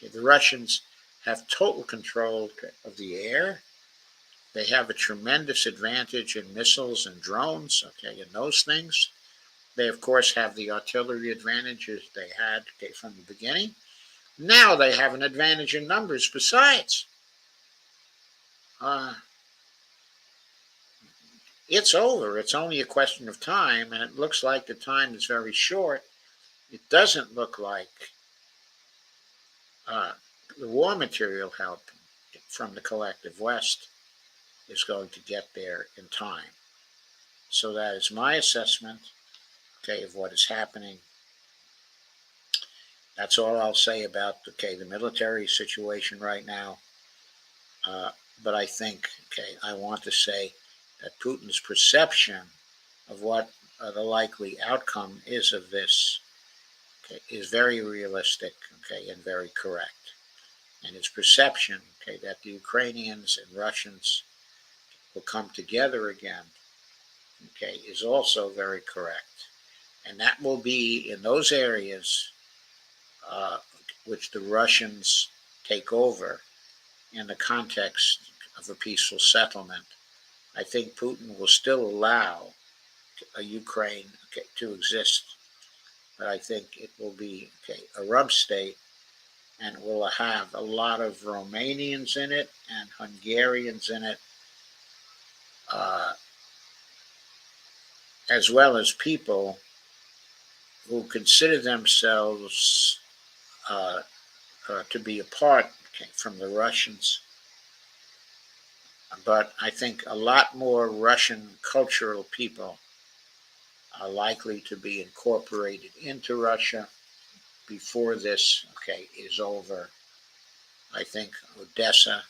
The Russians have total control of the air. They have a tremendous advantage in missiles and drones, and those things. They, of course, have the artillery advantages they had, from the beginning. Now they have an advantage in numbers besides. It's over. It's only a question of time, and it looks like the time is very short. It doesn't look like the war material help from the collective West is going to get there in time. So that is my assessment, of what is happening. That's all I'll say about, the military situation right now. But I think, I want to say that Putin's perception of what the likely outcome is of this, is very realistic, and very correct. And his perception, that the Ukrainians and Russians will come together again, is also very correct. And that will be in those areas which the Russians take over in the context of a peaceful settlement. I think Putin will still allow a Ukraine to exist, but I think it will be a rump state and will have a lot of Romanians in it and Hungarians in it, uh, as well as people who consider themselves uh, to be apart from the Russians. But I think a lot more Russian cultural people are likely to be incorporated into Russia before this, is over. I think Odessa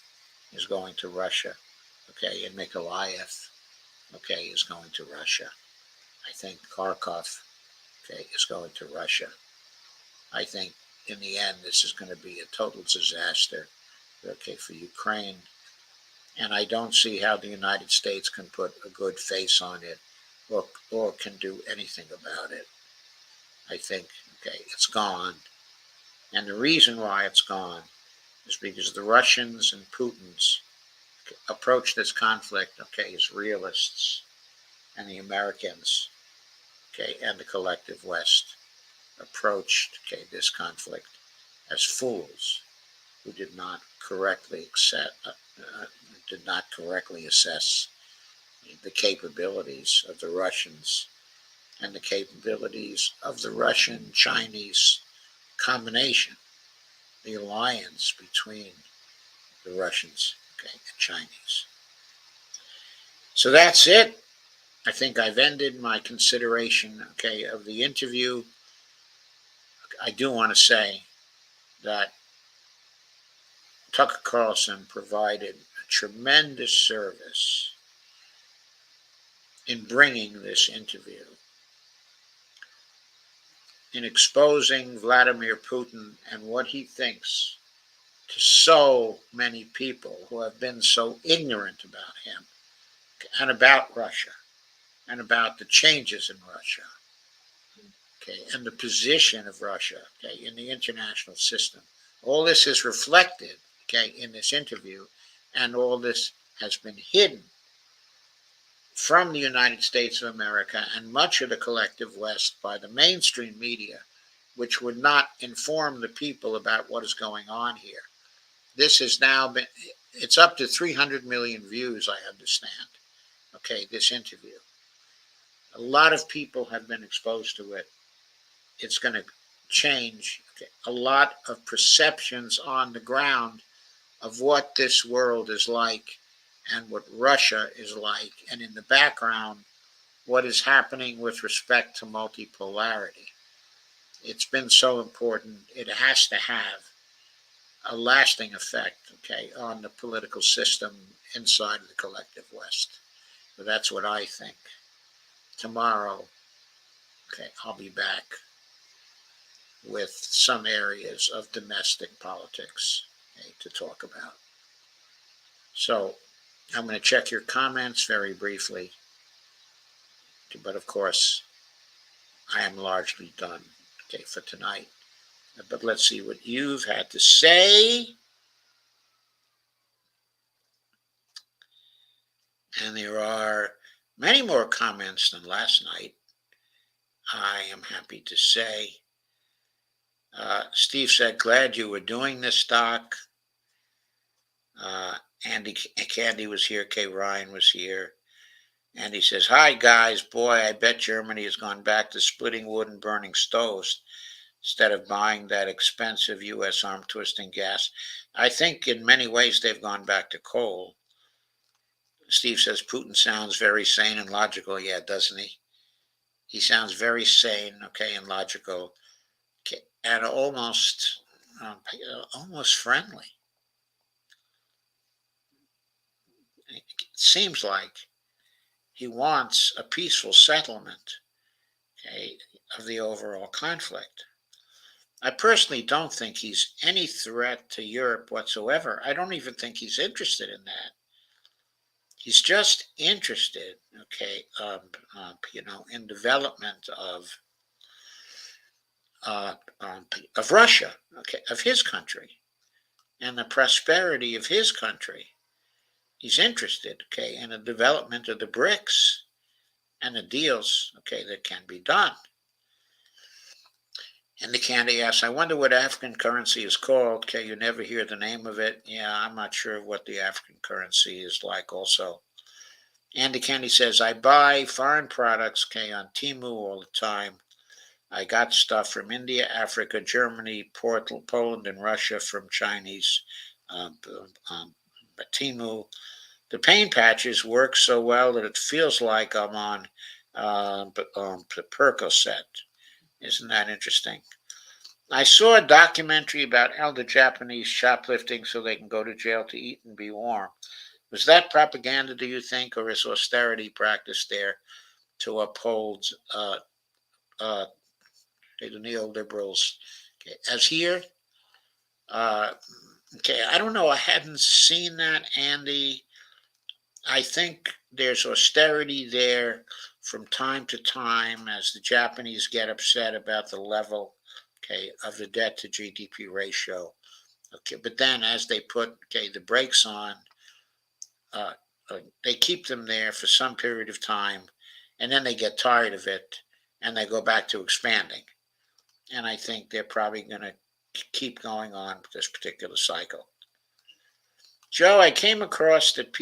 is going to Russia, and Mykolaiv, is going to Russia. I think Kharkov, is going to Russia. I think in the end, this is going to be a total disaster, for Ukraine. And I don't see how the United States can put a good face on it or can do anything about it. I think, it's gone. And the reason why it's gone is because the Russians and Putin's approach this conflict, as realists, and the Americans, and the collective West approached, this conflict as fools who did not correctly assess the capabilities of the Russians and the capabilities of the Russian-Chinese combination, the alliance between the Russians, and Chinese. So that's it. I think I've ended my consideration, of the interview. I do want to say that Tucker Carlson provided a tremendous service in bringing this interview, in exposing Vladimir Putin and what he thinks to so many people who have been so ignorant about him and about Russia and about the changes in Russia, and the position of Russia, in the international system. All this is reflected, in this interview, and all this has been hidden from the United States of America and much of the collective West by the mainstream media, which would not inform the people about what is going on here. This has now been, it's up to 300 million views, I understand, this interview. A lot of people have been exposed to it. It's going to change a lot of perceptions on the ground of what this world is like and what Russia is like, and in the background, what is happening with respect to multipolarity. It's been so important. It has to have a lasting effect, on the political system inside of the collective West. But that's what I think. Tomorrow, I'll be back with some areas of domestic politics, to talk about. So I'm going to check your comments very briefly. But of course, I am largely done, for tonight. But let's see what you've had to say. And there are many more comments than last night, I am happy to say. Steve said, glad you were doing this, Doc. Andy Candy was here. Kay Ryan was here. Andy says, hi, guys. Boy, I bet Germany has gone back to splitting wood and burning stoves instead of buying that expensive U.S. arm twisting gas. I think in many ways they've gone back to coal. Steve says, Putin sounds very sane and logical. Yeah, doesn't he? He sounds very sane, and logical, and almost friendly. It seems like he wants a peaceful settlement, of the overall conflict. I personally don't think he's any threat to Europe whatsoever. I don't even think he's interested in that. He's just interested, in development of Russia, of his country, and the prosperity of his country. He's interested, in the development of the BRICS and the deals, that can be done. And the candy asks, I wonder what African currency is called. Okay, you never hear the name of it. Yeah, I'm not sure what the African currency is like also. Andy Candy says, I buy foreign products, okay, on Temu all the time. I got stuff from India, Africa, Germany, Poland, and Russia from Chinese um, um, Temu. The pain patches work so well that it feels like I'm on Percocet. Isn't that interesting? I saw a documentary about elder Japanese shoplifting so they can go to jail to eat and be warm. Was that propaganda, do you think, or is austerity practiced there to uphold uh, the neoliberals? Okay. As here, uh, okay, I don't know. I hadn't seen that, Andy. I think there's austerity there from time to time as the Japanese get upset about the level, okay, of the debt to GDP ratio. Okay, but then as they put, okay, the brakes on, uh, they keep them there for some period of time, and then they get tired of it, and they go back to expanding. And I think they're probably going to keep going on with this particular cycle. Joe, I came across that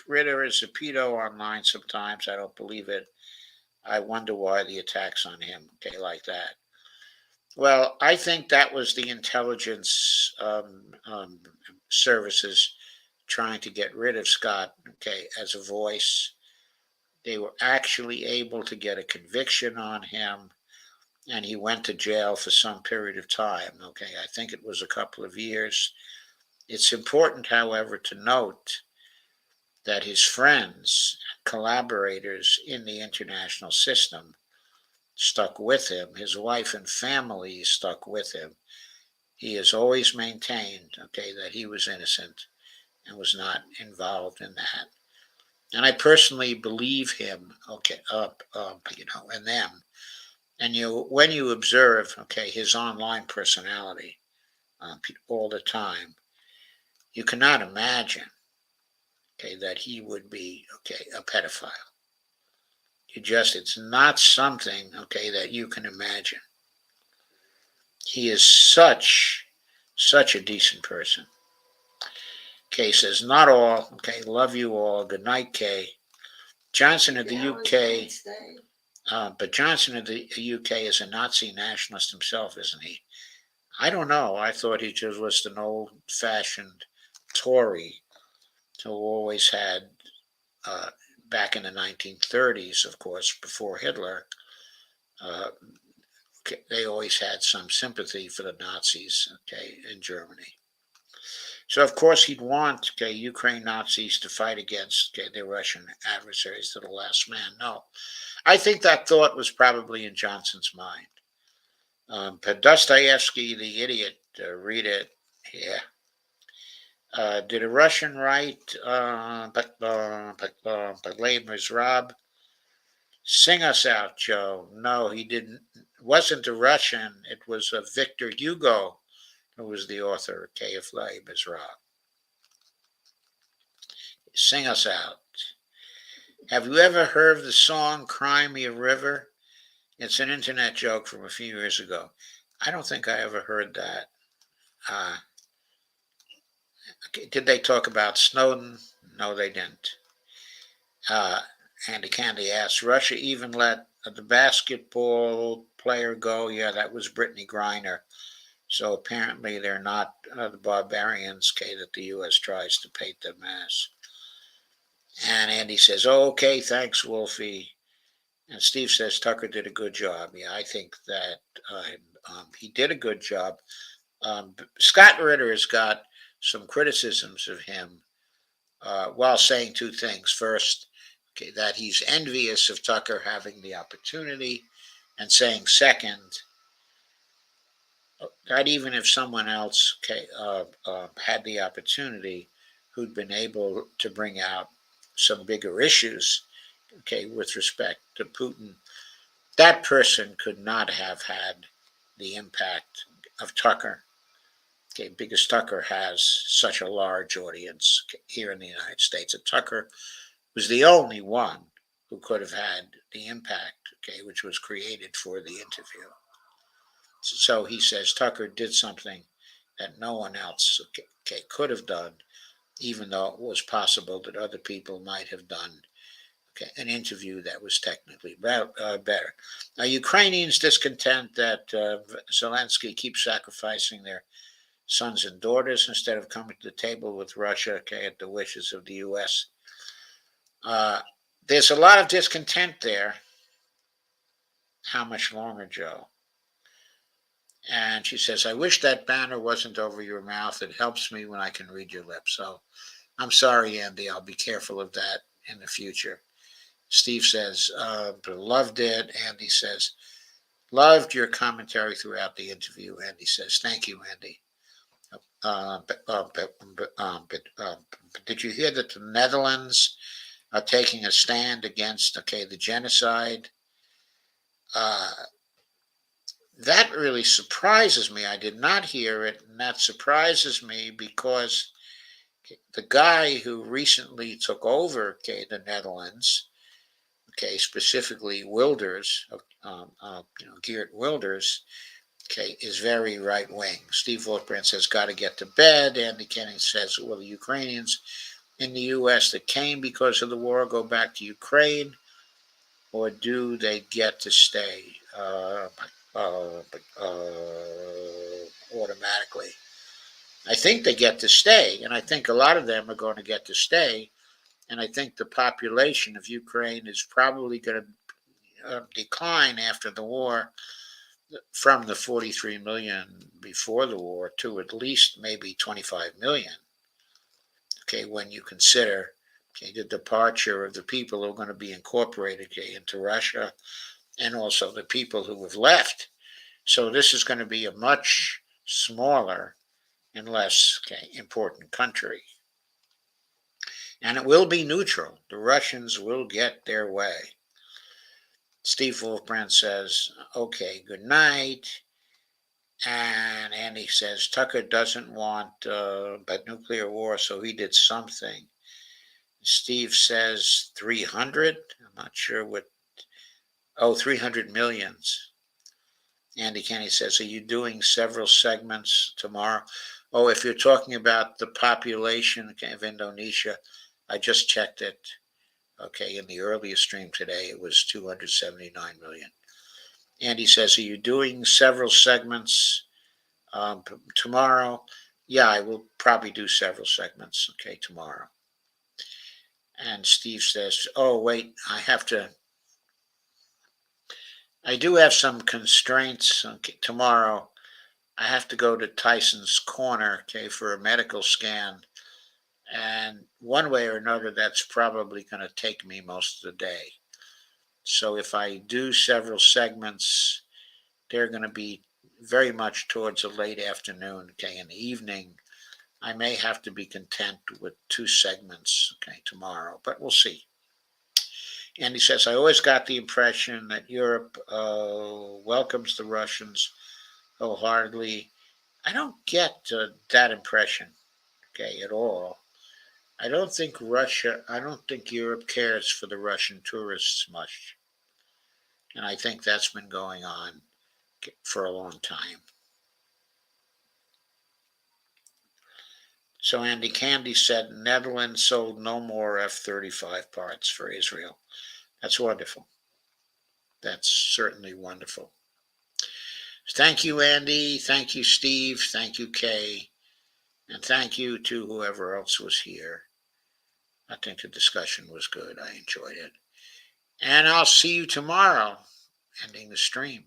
Ritter is a pedo online sometimes. I don't believe it. I wonder why the attacks on him, okay, like that. Well, I think that was the intelligence services trying to get rid of Scott, okay, as a voice. They were actually able to get a conviction on him, and he went to jail for some period of time, okay. I think it was a couple of years. It's important, however, to note that his friends, collaborators in the international system, stuck with him. His wife and family stuck with him. He has always maintained, okay, that he was innocent and was not involved in that. And I personally believe him, okay, and them. And when you observe, okay, his online personality all the time, you cannot imagine, okay, that he would be, okay, a pedophile. It's not something, okay, that you can imagine. He is such a decent person. Kay says, not all. Okay, love you all. Good night, Kay. Johnson of the UK. But Johnson of the UK is a Nazi nationalist himself, isn't he? I don't know. I thought he just was an old fashioned Tory who always had, uh, back in the 1930s, of course, before Hitler, uh, they always had some sympathy for the Nazis, okay, in Germany. So of course he'd want, okay, Ukraine Nazis to fight against, okay, their Russian adversaries to the last man. No, I think that thought was probably in Johnson's mind. But Dostoevsky, the idiot, read it. Yeah. Did a Russian write, but Lamer's Rob? Sing us out, Joe. No, he didn't. It wasn't a Russian. It was Victor Hugo who was the author of K.F. Lamer's Rob. Sing us out. Have you ever heard the song Cry Me a River? It's an internet joke from a few years ago. I don't think I ever heard that. Uh, did they talk about Snowden? No, they didn't. Andy Candy asks, Russia even let the basketball player go? Yeah, that was Brittany Griner. So apparently they're not the barbarians, okay, that the U.S. tries to paint them as. And Andy says, oh, okay, thanks, Wolfie. And Steve says Tucker did a good job. Yeah, I think that he did a good job. Scott Ritter has got some criticisms of him while saying two things. First, okay, that he's envious of Tucker having the opportunity, and saying second, that even if someone else, okay, had the opportunity who'd been able to bring out some bigger issues, okay, with respect to Putin, that person could not have had the impact of Tucker, okay, because Tucker has such a large audience here in the United States. And Tucker was the only one who could have had the impact, okay, which was created for the interview. So he says Tucker did something that no one else, okay, could have done, even though it was possible that other people might have done, okay, an interview that was technically better. Now, Ukrainians discontent that Zelensky keeps sacrificing their sons and daughters instead of coming to the table with Russia, okay, at the wishes of the U.S. Uh, there's a lot of discontent there. How much longer, Joe? And she says, I wish that banner wasn't over your mouth. It helps me when I can read your lips. So I'm sorry, Andy. I'll be careful of that in the future. Steve says, loved it. Andy says, loved your commentary throughout the interview. Andy says, thank you, Andy. But did you hear that the Netherlands are taking a stand against, okay, the genocide? Uh, that really surprises me. I did not hear it, and that surprises me because the guy who recently took over, okay, the Netherlands, okay, specifically Wilders, Geert Wilders, okay, is very right wing. Steve Wolfbrand says, got to get to bed. Andy Kenning says, well, the Ukrainians in the U.S. that came because of the war go back to Ukraine, or do they get to stay automatically? I think they get to stay, and I think a lot of them are going to get to stay. And I think the population of Ukraine is probably going to decline after the war from the 43 million before the war to at least maybe 25 million. Okay, when you consider, okay, the departure of the people who are going to be incorporated, okay, into Russia, and also the people who have left. So this is going to be a much smaller and less, okay, important country. And it will be neutral. The Russians will get their way. Steve Wolfbrand says, okay, good night. And Andy says, Tucker doesn't want a nuclear war, so he did something. Steve says 300. I'm not sure what. Oh, 300 millions. Andy Kenny says, are you doing several segments tomorrow? Oh, if you're talking about the population of Indonesia, I just checked it. Okay, in the earlier stream today, it was 279 million. Andy says, are you doing several segments tomorrow? Yeah, I will probably do several segments, okay, tomorrow. And Steve says, oh, wait, I do have some constraints, okay, tomorrow. I have to go to Tyson's Corner, okay, for a medical scan. And one way or another, that's probably going to take me most of the day. So if I do several segments, they're going to be very much towards the late afternoon, okay, in the evening. I may have to be content with 2 segments, okay, tomorrow, but we'll see. And he says, I always got the impression that Europe welcomes the Russians wholeheartedly. I don't get that impression, okay, at all. I don't think Europe cares for the Russian tourists much. And I think that's been going on for a long time. So Andy Candy said Netherlands sold no more F-35 parts for Israel. That's wonderful. That's certainly wonderful. Thank you, Andy. Thank you, Steve. Thank you, Kay. And thank you to whoever else was here. I think the discussion was good. I enjoyed it. And I'll see you tomorrow, ending the stream.